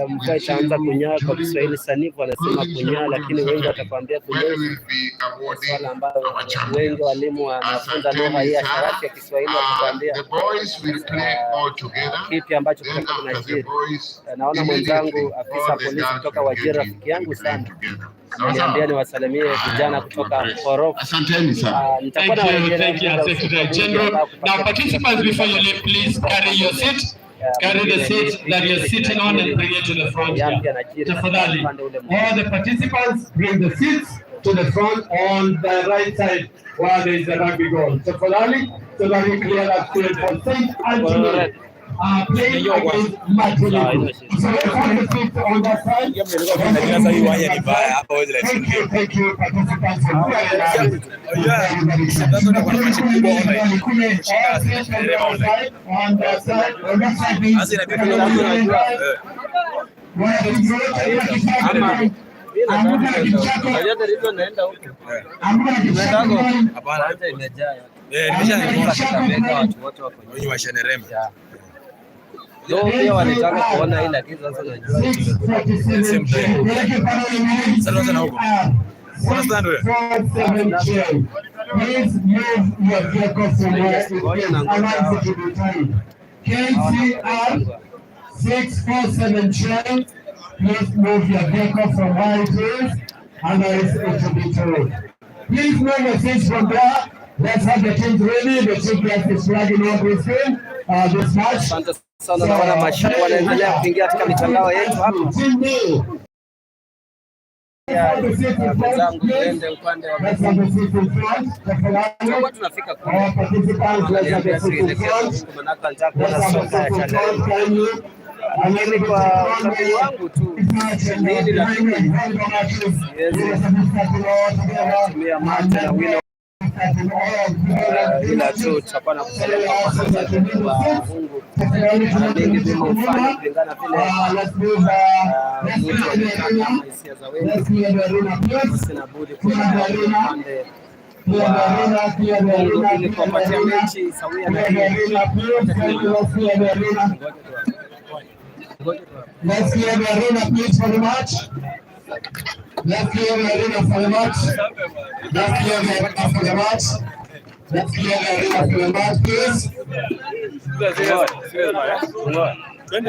mvua itaanza kunyaa. Kwa Kiswahili sanifu wanasema kunyaa, lakini wengi watakwambia kunyesha, swala ambayo wengi walimu wanafunza lugha hii ya sharafi ya Kiswahili watakwambia kipi ambacho kitakuwa kinajiri. Naona mwenzangu afisa polisi kutoka Wajir, rafiki yangu sana, niambia ni wasalimie vijana kutoka Ngorof. Asanteni sana. Nitakuwa na Secretary General. Now participants, before you leave, please carry your seat. Carry the seat that you're sitting on and bring it to the front here. Tafadhali, all the participants bring the seats to the front on the right side where there is a rugby goal. Tafadhali, so that we clear that field for St. Anthony. Playing against Martin. So let's have the seats on that side. Thank you, participants. On that side. Ndio pia walitaka kuona hii, lakini sasa najua sasa na huko. Understand wewe? Please move your vehicles from where it is allowed to be tied. KCR 647 please move your vehicle from where it is, otherwise it will be towed. Please move your seats from there. Let's have the teams ready. The chief guest is flagging up this game, this match. Sana naona mashabiki wanaendelea kuingia katika mitandao yetu hapa. Wenzangu tuende upande wa kwa tunafika kwa manaka nitakuona soka ya channel. Lakini kwa usafiri wangu tu hili la tumia maji na wino ila tu tutakuwa na kusema kwa Mungu mengi vimefanya kulingana vile mtu alikana hisia za wengi. Sina budi kwenda upande wa Mungu ili kuwapatia mechi sawia na Let's clear the arena, please, for the match. Let's clear the arena for the match. Let's clear the arena for the match. Let's clear the arena for the match, please. So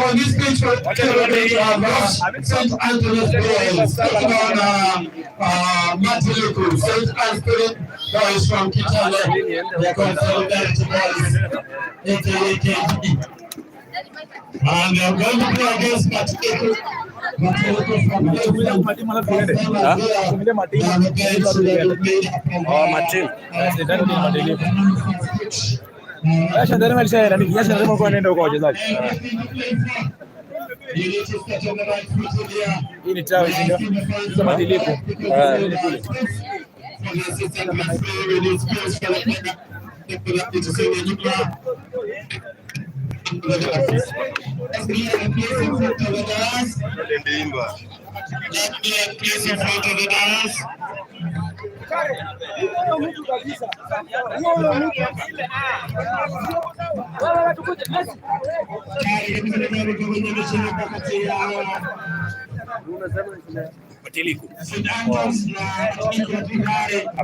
in this picture, we have St. Anthony's Prayers, taking on Matiliku, St. Anthony, that is from Kitale. They are called Solidarity Boys, AKA. And they are going to play against Matiliku. Matiliku from Shandarema alishaenda ni Shandarema kwa nenda huko wachezaji. Hii ni tawi ndio. Hizo Matiliku.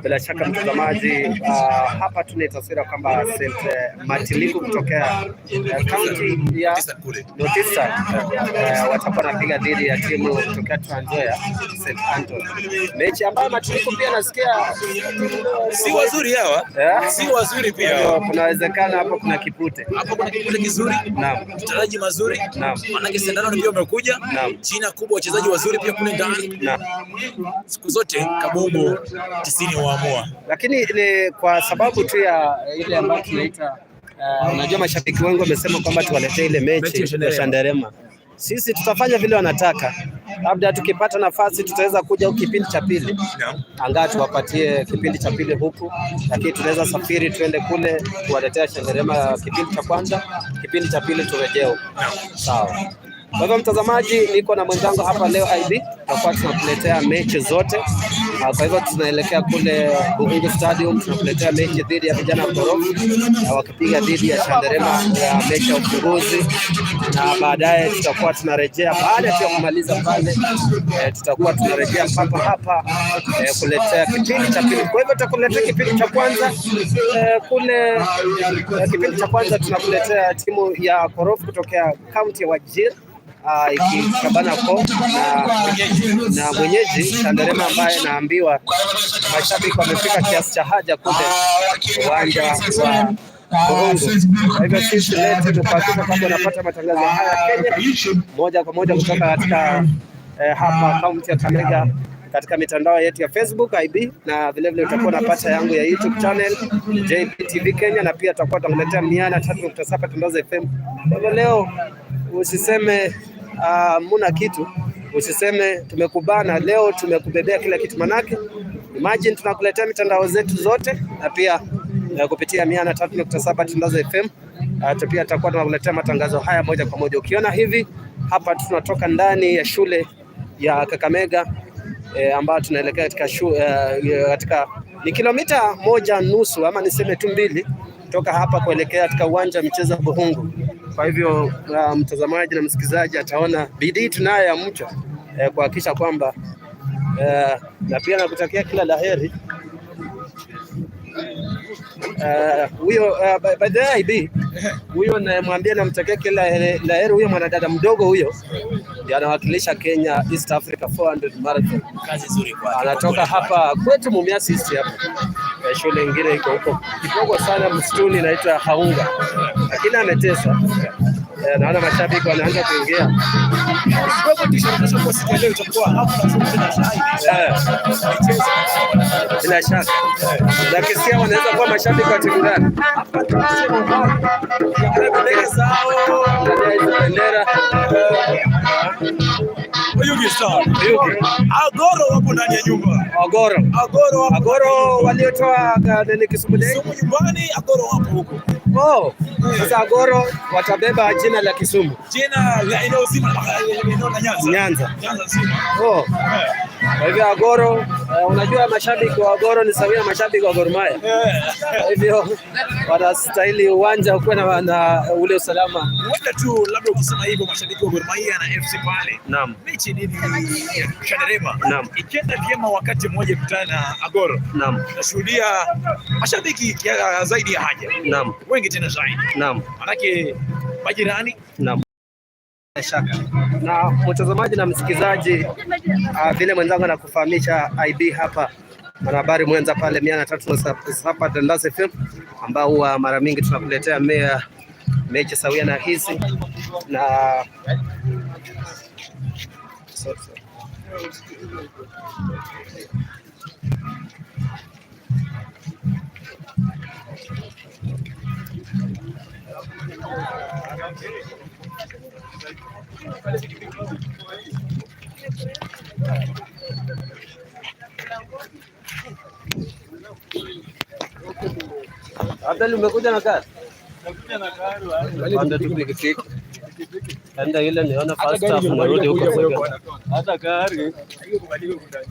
Bila shaka mtazamaji, hapa tuna taswira kwamba St. Matiliku kutokea kaunti ya Notisa watakuwa wanapiga dhidi ya timu kutokea Trans Nzoia, St. Anthony. Mechi ambayo Matiliku pia nasikia si wazuri hawa, si wazuri pia. Kunawezekana hapo kuna kipute. Hapo kuna kipute kizuri. Naam. Mchezaji mazuri. Naam. Maana Sendano pia umekuja. Naam. China kubwa wachezaji wazuri pia kule ndani. Naam. Siku zote Kabobo 90 huamua. Lakini ni kwa sababu tu ya ile ambayo tunaita unajua mashabiki wengi wamesema kwamba tuwaletee ile mechi ya Shandarema. Sisi tutafanya vile wanataka. Labda tukipata nafasi tutaweza kuja huko kipindi cha pili. Angaa tuwapatie kipindi cha pili huku, lakini tunaweza safiri tuende kule tuwaletea Shandarema kipindi cha kwanza, kipindi cha pili turejeo. Sawa. Kwa hivyo mtazamaji, niko na mwenzangu hapa leo IB, tutakuwa tunakuletea mechi zote. Kwa hivyo tunaelekea kule Buhungu Stadium, tunakuletea mechi dhidi ya vijana wa Korofi na wakipiga dhidi ya Shandarema ya mechi ya ufunguzi, na baadaye tutakuwa tunarejea baada ya kumaliza pale, tutakuwa tunarejea hapa kuletea kipindi cha pili. Kwa hivyo tutakuletea kipindi cha kwanza kule, kipindi cha kwanza tunakuletea timu ya Korofi kutokea kaunti ya Wajir ikikabana kwa na mwenyeji Shandarema ambaye naambiwa mashabiki wamefika kiasi cha haja kule uwanja wa Buhungu. Kwa hivyo sisi leo tutahakikisha kwamba unapata matangazo haya Kenya moja kwa moja kutoka katika hapa kaunti ya Kakamega katika mitandao yetu ya Facebook IB, na vile vile utakuwa unapata yangu ya YouTube channel JPTV Kenya, na pia tutakuwa tunaletea Miana 3.7 Tandaza FM. Kwa hivyo leo usiseme muna kitu, usiseme tumekubana, leo tumekubebea kila kitu, manake imagine tunakuletea mitandao zetu zote, na pia kupitia Miana 3.7 Tandaza FM. Pia tutakuwa tunakuletea matangazo haya moja kwa moja. Ukiona hivi hapa tunatoka ndani ya shule ya Kakamega ambayo tunaelekea katika ni kilomita 1.5 ama niseme tu 2 kutoka hapa kuelekea katika uwanja wa michezo Buhungu. Kwa hivyo mtazamaji na msikilizaji ataona bidii tunayo ya mcho kuhakikisha kwamba na pia nakutakia kila laheri. Huyo by the IB huyo namwambia namtakia kila laheri. Huyo mwanadada mdogo huyo ndiye anawakilisha Kenya East Africa 400 Marathon. Kazi nzuri kwa. Anatoka hapa kwetu Mumias East hapa. Shule nyingine iko huko kidogo sana msituni inaitwa Haunga, lakini ametesa. Naona mashabiki wanaanza kuingia. Bila shaka. Na kisia wanaweza kuwa mashabiki wa timu gani? Bendera zao. Bendera. Agoro wapo ndani ya nyumba. Agoro waliotoa nini Kisumu nyumbani, Agoro wapo huko. Oh, sasa Agoro watabeba jina la Kisumu. Jina la eneo zima la Nyanza. Nyanza zima. Oh. Kwa hivyo Agoro, unajua mashabiki wa Agoro ni sawia mashabiki wa Gor Mahia. Kwa hivyo wanastahili uwanja uwe na ule usalama. Wenda tu labda ukisema hivyo mashabiki wa Gor Mahia na FC pale. Naam. Mechi nini Shadarema. Naam. Ikienda vyema wakati mmoja kutana na Agoro. Naam. Nashuhudia mashabiki zaidi ya haja. Naam. Wengi tena zaidi. Naam. Manake majirani. Naam. Shaka. Na mtazamaji na msikizaji, vile mwenzangu anakufahamisha IB hapa, mwanahabari mwenza pale 103 Dandase FM, ambao huwa mara mingi tunakuletea mechi sawia na hizi na Abdul, umekuja na gari? Nakuja na gari. Panda tu pikipiki. Enda ile niona first half narudi huko. Hata gari hiyo kubadilika kudai.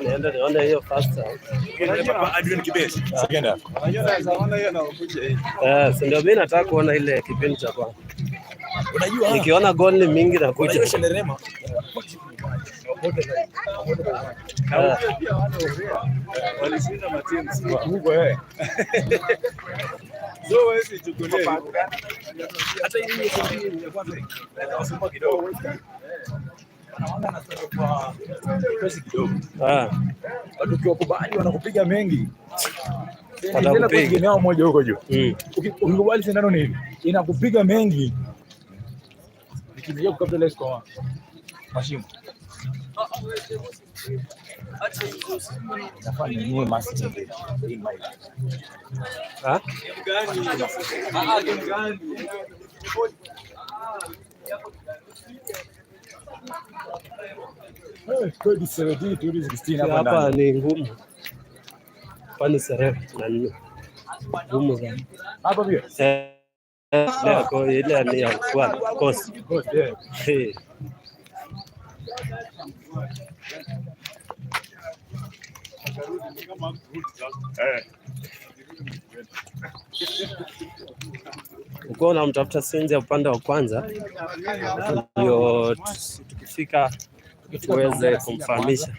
Naenda niona hiyo first half. Papa Adrian Kibesi. Second half. Unajua hiyo na ukuja hii. Si ndio mimi nataka kuona ile kipindi cha kwanza. Unajua nikiona goal ni mingi na kuja. Unajua Shadarema. Walishinda matimu huko So wewe chukulie. Hata hii ni ya kwanza. Nasoma kidogo. Wanaona na sasa kwa pesa kidogo. Watu ukiwakubali wanakupiga mengi. Tena kutegemea mmoja huko juu. Ukikubali sindano ni hivi. Inakupiga mengi. Nikimjia kukabla kwa mashimo. Nafanya niwe master in my life. Hapa ni ngumu. Kwani sare na nini? Ngumu sana. Hapa pia. Leo ile ni ya kwa course. Uko unamtafuta Sinzi upande wa kwanza, ndio tukifika tuweze kumfahamisha.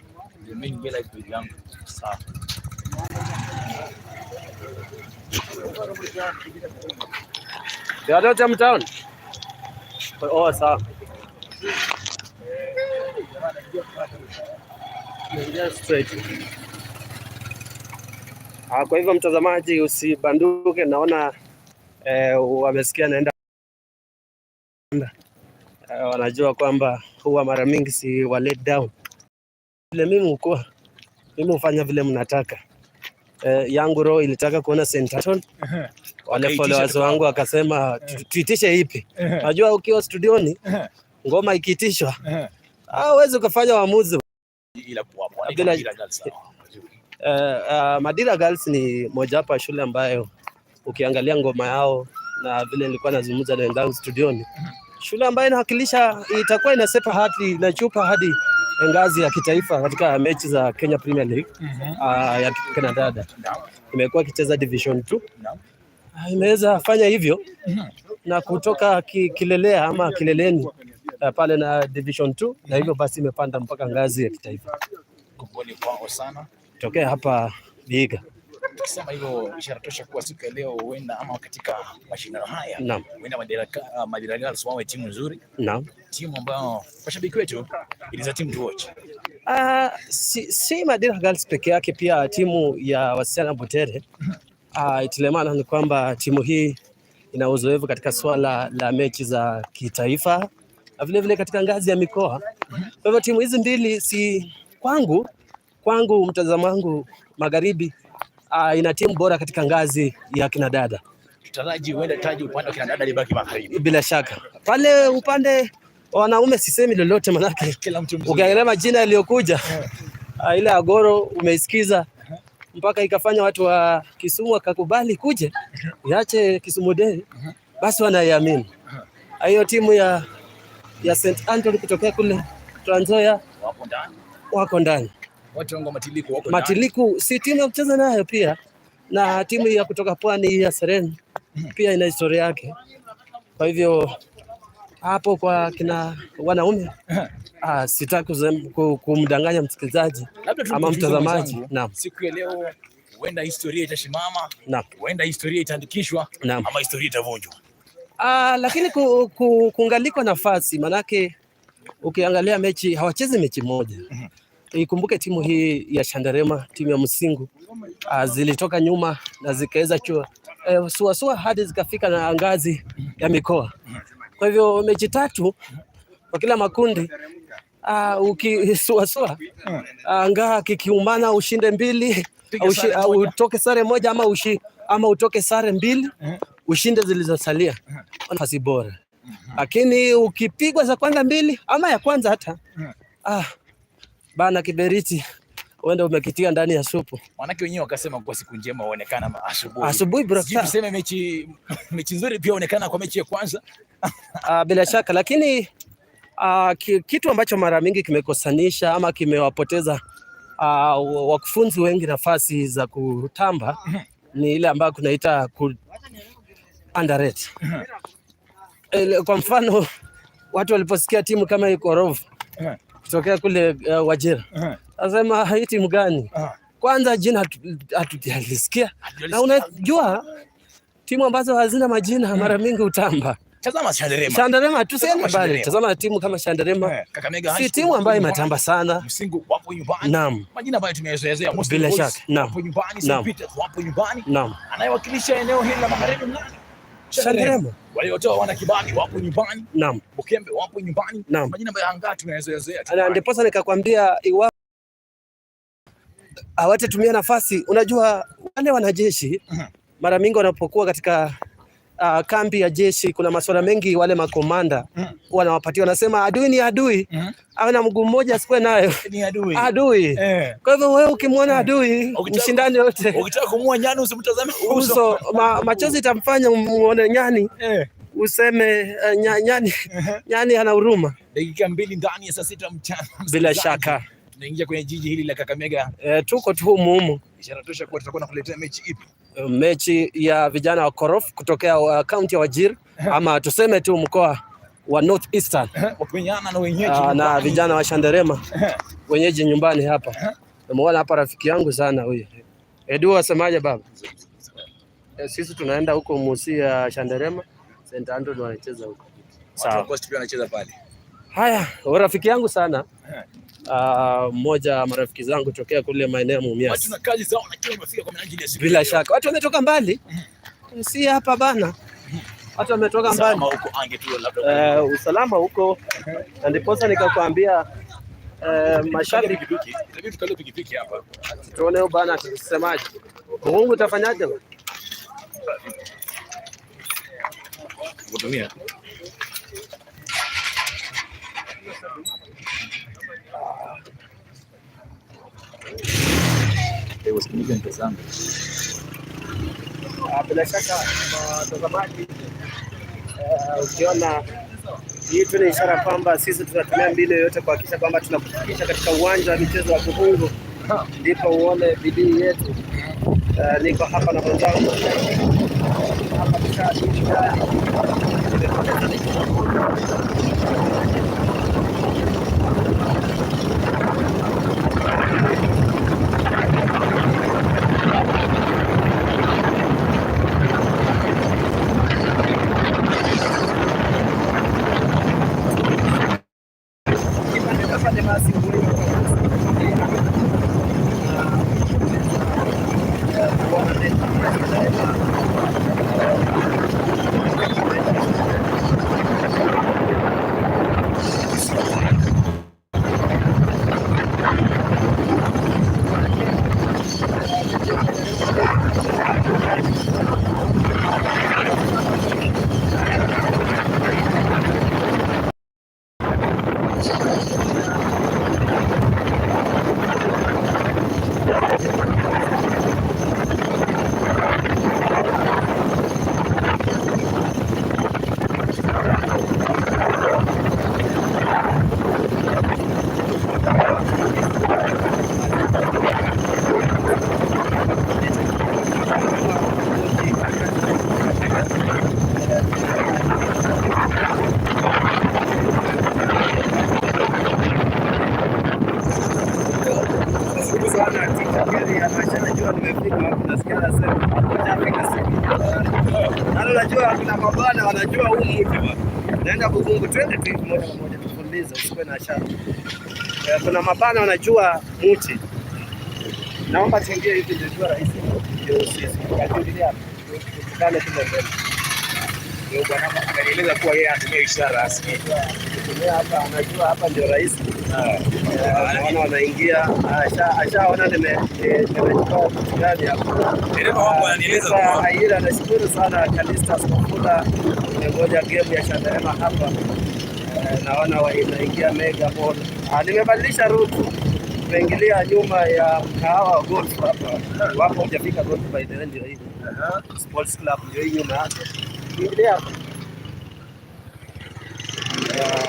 Ndio mtown. Oh, sawa. Kwa hivyo mtazamaji, usibanduke. Naona wamesikia naenda, wanajua kwamba huwa mara mingi si wa let down vile mimi hufanya vile mnataka. Yangu roho ilitaka kuona Sentation. Wale followers wangu wakasema tuitishe ipi. Najua ukiwa studioni ngoma ikitishwa huwezi ukafanya uamuzi. Madira Girls ni moja hapa shule ambayo ukiangalia ngoma yao na vile nilikuwa nazungumza na wenzangu studioni, shule ambayo inawakilisha, itakuwa inasepa hadi na chupa hadi ngazi ya kitaifa katika mechi za Kenya Premier League ya kinadada. Imekuwa ikicheza Division 2. Imeweza fanya hivyo na kutoka kilelea ama kileleni pale na Division 2, na hivyo basi imepanda mpaka ngazi ya kitaifa. Kuponi kwao sana. Tokea hapa Biga. Tukisema hivyo ishara tosha kuwa siku ya leo huenda ama katika mashindano haya huenda Madira Girls wawe timu nzuri. Naam. Timu ambayo kwa shabiki wetu it is a team to watch. Si Madira Girls peke yake, pia timu ya wasichana Butere. Itilemana ni kwamba timu hii ina uzoefu katika swala la mechi za kitaifa na vile vile katika ngazi ya mikoa. Kwa hivyo timu hizi mbili si kwangu mtazamo wangu magharibi ina timu bora katika ngazi ya kinadada. Tutaraji huenda taji upande wa kinadada libaki magharibi. Bila shaka. Pale upande wa wanaume sisemi lolote manake ukiangalia majina yaliyokuja ile Agoro umeisikiza mpaka ikafanya watu wa Kisumu wakakubali kuje iache Kisumu Day, basi wanaiamini. Hiyo timu ya St Anthony kutokea kule Trans Nzoia wako ndani. Watu wangu Matiliku wako ndani. Matiliku si timu ya kucheza nayo pia, na timu ya kutoka pwani ya Serena pia ina historia yake. Kwa hivyo hapo kwa kina wanaume sitaki kumdanganya msikilizaji ama mtazamaji. Naam. Siku ya leo huenda historia itasimama, huenda historia itaandikishwa ama historia itavunjwa. Lakini kungaliko nafasi, manake ukiangalia mechi hawachezi mechi moja. Ikumbuke timu hii ya Shandarema, timu ya Msingu zilitoka nyuma na zikaweza suasua hadi zikafika na ngazi ya mikoa. Kwa hivyo mechi 3 kwa kila makundi, ukisuasua ngaa kikiumana ushinde 2 au utoke sare moja ama utoke sare 2 ushinde zilizosalia, nafasi bora. Lakini ukipigwa za kwanza 2 ama ya kwanza hata bana kiberiti uende umekitia ndani ya supu. Wanake wenyewe wakasema kwa siku njema huonekana asubuhi. Asubuhi bro. Tuseme mechi nzuri pia huonekana kwa mechi ya kwanza. Bila shaka, lakini kitu ambacho mara mingi kimekosanisha ama kimewapoteza wakufunzi wengi nafasi za kutamba ni ile ambayo kunaita underrate. Kwa mfano watu waliposikia timu kama Ikorov kutokea kule Wajir, nasema hii timu gani? Kwanza jina hatujalisikia, na unajua timu ambazo hazina majina mara mingi utamba. Tazama Shandarema tuseme bali. Tazama timu kama Shandarema. Kakamega si timu ambayo imetamba sana. Msingu wapo nyumbani. Naam. Majina ambayo tumeyazoea bila shaka. Naam. Wapo nyumbani, St Peter wapo nyumbani. Naam. Anayewakilisha eneo hili la magharibi nani? Shandarema. Waliotoa wana Kibaki wapo nyumbani. Naam. Bukembe wapo nyumbani. Naam. Majina ambayo anga tumeyazoea. Na ndipo sasa nikakwambia iwapo hawatatumia nafasi, unajua wale wanajeshi mara mingi wanapokuwa katika kambi ya jeshi kuna masuala mengi wale makomanda wanawapatia, wanasema adui ni adui, ana mguu mmoja asikwe nayo ni adui. Kwa hivyo wewe ukimwona adui mshindani yote, ukitaka kumua nyani usimtazame uso, machozi itamfanya muone nyani useme nyani ana huruma. Dakika 2 ndani ya saa 6 mchana. Bila shaka tunaingia kwenye jiji hili la Kakamega. Tuko tu humu. Ishara tosha kwa tutakuwa nakuletea mechi ipi? Mechi ya vijana wa Korof kutokea kaunti ya Wajir ama tuseme tu mkoa wa North Eastern wakimenyana na wenyeji na vijana wa Shandarema wenyeji nyumbani hapa. Nimeona hapa rafiki yangu sana huyu Edu, asemaje baba? Sisi tunaenda huko Musia Shandarema, St Anthony wanacheza huko. Sawa. Coast pia anacheza pale. Haya, rafiki yangu sana. Mmoja wa marafiki zangu tokea kule maeneo ya Mumias. Watu na kazi zao na kile wamefika kwa minajili ya siku. Bila shaka. Watu wametoka mbali. Si hapa bana. Watu wametoka mbali. Usalama huko angetua labda. Usalama huko. Na ndiposa nikakwambia mashabiki pikipiki. Inabidi tukalie pikipiki hapa. Tuone bana tusemaje. Mungu utafanyaje bana? Kutumia. Bila shaka watazamaji, ukiona hii tu ni ishara kwamba sisi tunatumia mbinu yoyote kuhakikisha kwamba tunakufikisha katika uwanja wa michezo wa Kuhungu, ndipo uone bidii yetu. Niko hapa na mwenzangu hapa Unajua kuna mabwana wanajua huu mtu naenda Bugungu, twende tu moja kwa moja tufulize, usiwe na shaka. Kuna mabwana wanajua mti. Naomba tuingie hivi ndio rahisi. Ndio sisi. Tukajulia hapo. Tukale kule mbele. Ndio bwana akanieleza kuwa yeye atumia ishara asikie. Tutumia hapa, anajua hapa ndio rahisi. Naona wanaingia, ashaona nimechukua kitu gani hapo. Dereva wangu ananieleza kuwa Aira, nashukuru sana Kalista Skofula. Nimegoja game ya Chandarema hapa. Naona wanaingia mega ball. Nimebadilisha route. Tumeingilia nyuma ya mkahawa wa golf hapa. Wapo hujafika golf by the way ndio hivi. Sports club ndio hii nyuma yake. Ingilia hapa.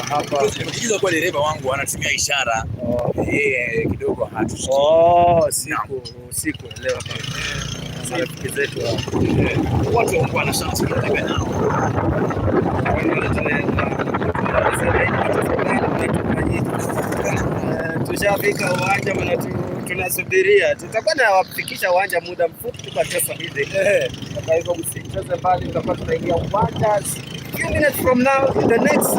Hapa nikijiza kwa dereva wangu anatumia ishara. Yeye kidogo hatusikii. Siku leo hapa. Marafiki zetu watu wana chance kutembea nao. Tushafika uwanja tunasubiria. Tutakuwa na wafikisha uwanja muda mfupi tu kwa sasa hivi. Kwa hivyo msicheze mbali, tutakuwa tunaingia uwanja few minutes from now. The next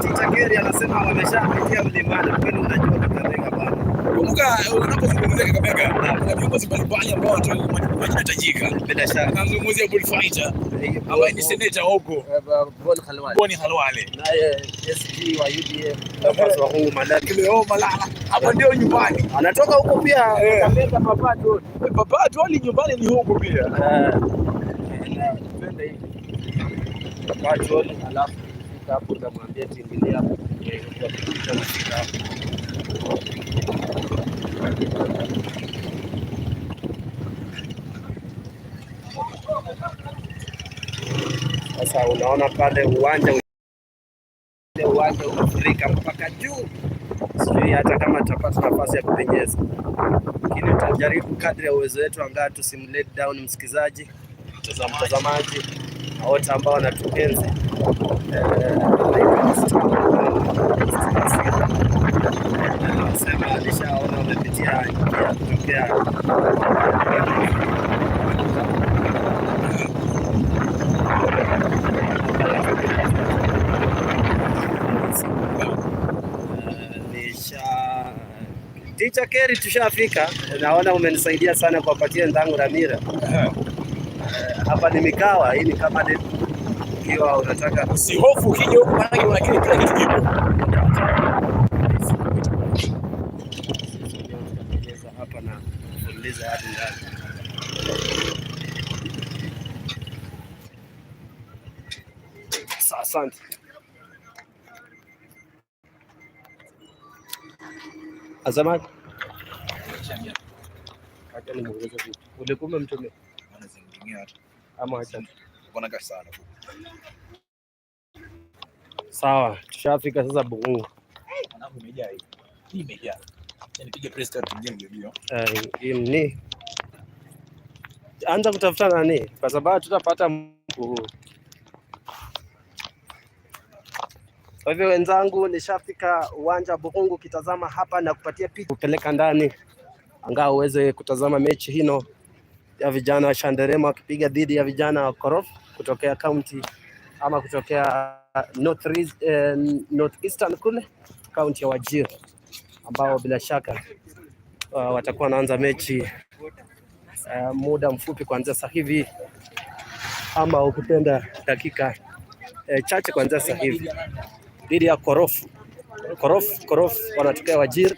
Teacher Kerry anasema wameshapitia mlimani. Kwani unajua Kakamega bwana. Kumbuka unapozungumzia Kakamega kuna viongozi mbalimbali ambao wanahitajika. Bila shaka nazungumzia Bullfighter ambaye ni senator huko Boni Khalwale, naye SG wa UDA kwa Mungu Malaki leo Malala hapa ndio nyumbani, anatoka huko pia Kakamega Papato ali nyumbani ni huko pia. Twende hivi Papato, alafu hapo utamwambia timbilia hapo kwa kupita mashika hapo. Sasa unaona pale uwanja umefurika mpaka juu. Sijui hata kama tutapata nafasi ya kupenyeza, lakini tutajaribu kadri ya uwezo wetu, angaa tusimlet down msikizaji, mtazamaji na wote ambao wanatuenzi. Sema alishaona umepitia kutokea Teacher Kerry, tushafika. Naona umenisaidia sana kuwapatia ndangu Ramira. Hapa ni mikawa, hii ni kama ikiwa unataka usihofu ukija huko maana lakini kila kitu kipo. Hapa na kuuliza hadi ndani. Asante. Azamani. Acha nimuulize vipi. Ulikuwa mtume? Ama acha. Mbona sana. Sawa, tushafika sasa Bugungu. Mwanangu imejaa hii. Hii imejaa. Nipige press start nje ndio. Ni anza kutafuta nani? Kwa sababu tutapata mkuu. Kwa hivyo wenzangu, nishafika uwanja Bugungu, kitazama hapa na kupatia picha kupeleka ndani angaa uweze kutazama mechi hino ya vijana wa Chandarema wakipiga dhidi ya vijana wa Korof kutokea county ama kutokea North Eastern kule county ya Wajir, ambao bila shaka watakuwa wanaanza mechi muda mfupi kuanzia sasa hivi, ama ukipenda dakika chache kuanzia sasa hivi, dhidi ya Korof wanatokea Wajir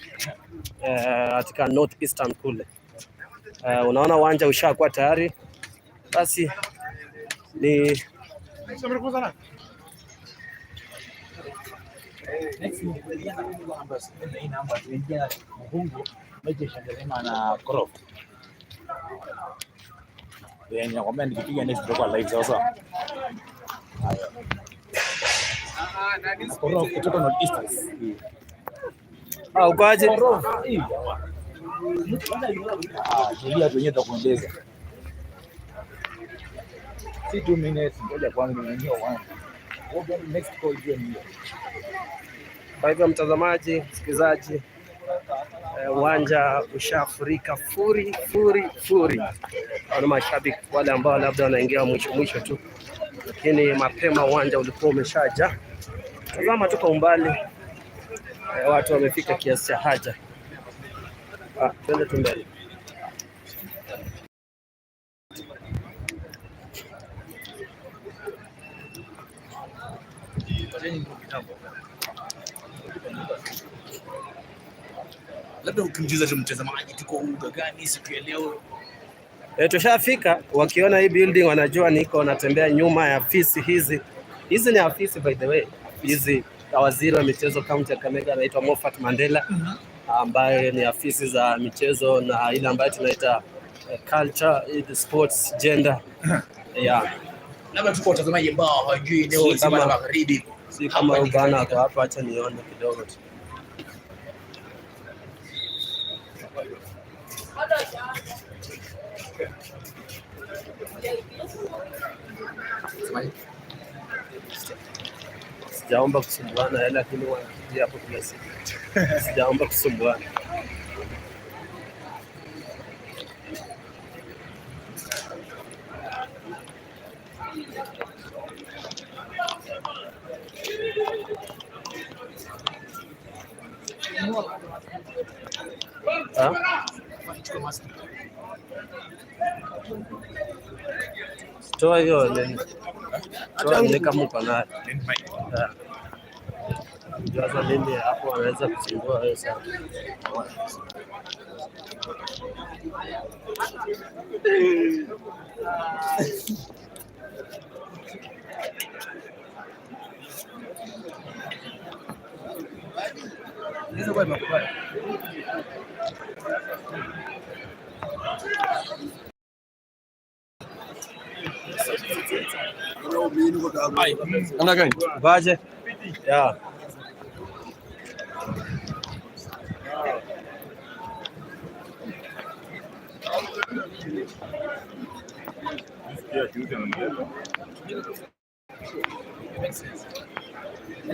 katika North Eastern kule. Unaona uwanja ushakuwa tayari, basi ni Next ni kuliana kwa namba hii namba tuingia Mungu meje shandelema na Croft. Then nakwambia nikipiga next tutakuwa live sawa sawa. Croft kutoka North Easters. Ukoaje? Tulia tu yenyewe tutakuongeza. Si 2 minutes ngoja kwanza niingie uwanja. Next call hiyo ni. Kwa hivyo mtazamaji, msikilizaji, uwanja ushafurika furi. Wana mashabiki wale ambao labda wanaingia mwisho tu, lakini mapema uwanja ulikuwa umeshajaa. Tazama tu kwa umbali, watu wamefika kiasi cha haja. Twende tu mbele. Labda ukimjuza tu mtazamaji tuko uga gani siku ya leo. Tushafika, wakiona hii building wanajua niko natembea nyuma ya afisi hizi. Hizi ni afisi by the way. Hizi waziri wa michezo kaunti ya Kakamega anaitwa Moffat Mandela, ambaye ni afisi za michezo na ile ambayo tunaita culture, sports, gender. Yeah. Labda tuko watazamaji ambao hawajui leo zima la magharibi. Si kama ubana hapo hapa, acha nione kidogo tu. Sijaomba kusumbuana, lakini wanakuja hapo kila siku. Sijaomba kusumbuana. Toa hiyo nini? Toa ni kama uko nayo. Jaza mimi hapo wanaweza kusumbua wewe sana. Hizo kwa makubali. Namna gani? Baje? Yeah.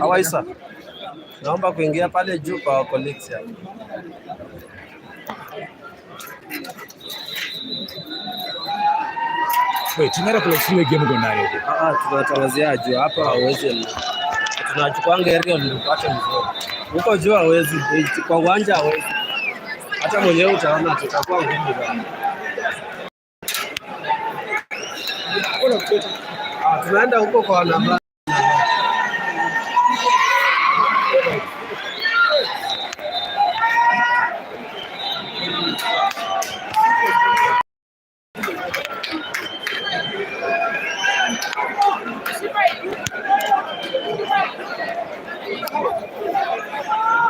Awaisa. Naomba kuingia pale juu kwa colleagues hapo. Wait, tunataka kuletea game kwa nani huko? Tunatangazia juu hapa hauwezi. Tunachukuanga area ndio upate mzuri. Huko juu hauwezi, kwa uwanja hauwezi. Hata mwenyewe utaona tutakuwa ngumu sana. Tunaenda huko kwa namba.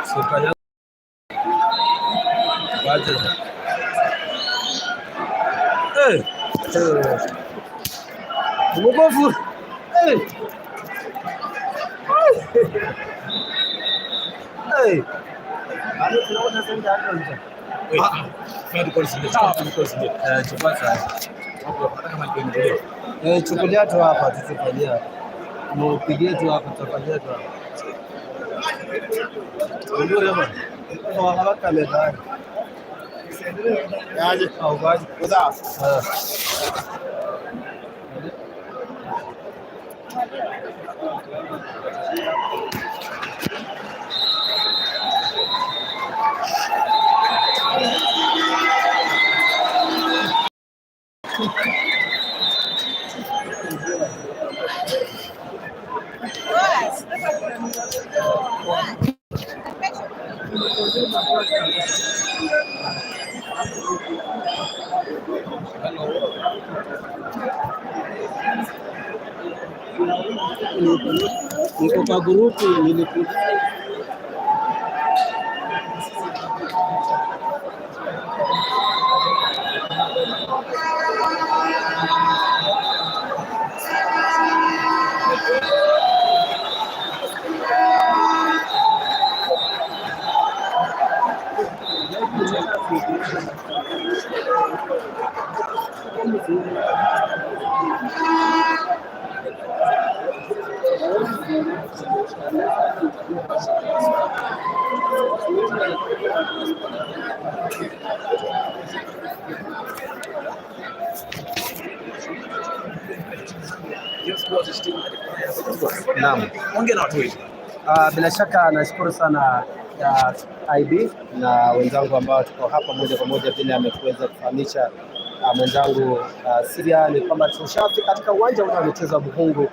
Sifanya baje. Mwokovu. Hapo tunaona sasa hapo nje. Chukulia tu hapa tutafanyia. Mpigie tu hapa tutafanyia tu hapa. Ndio hapa. Kwa haraka mezani. Aje au baje? Sawa. Niko kwa grupu nilikuja. Naam. Ongea na watu wengi. Bila shaka nashukuru sana IB na wenzangu ambao tuko hapa moja kwa moja, vile amekuweza kufahamisha mwenzangu Siria ni kwamba tushafika katika uwanja ule wa michezo wa Buhungu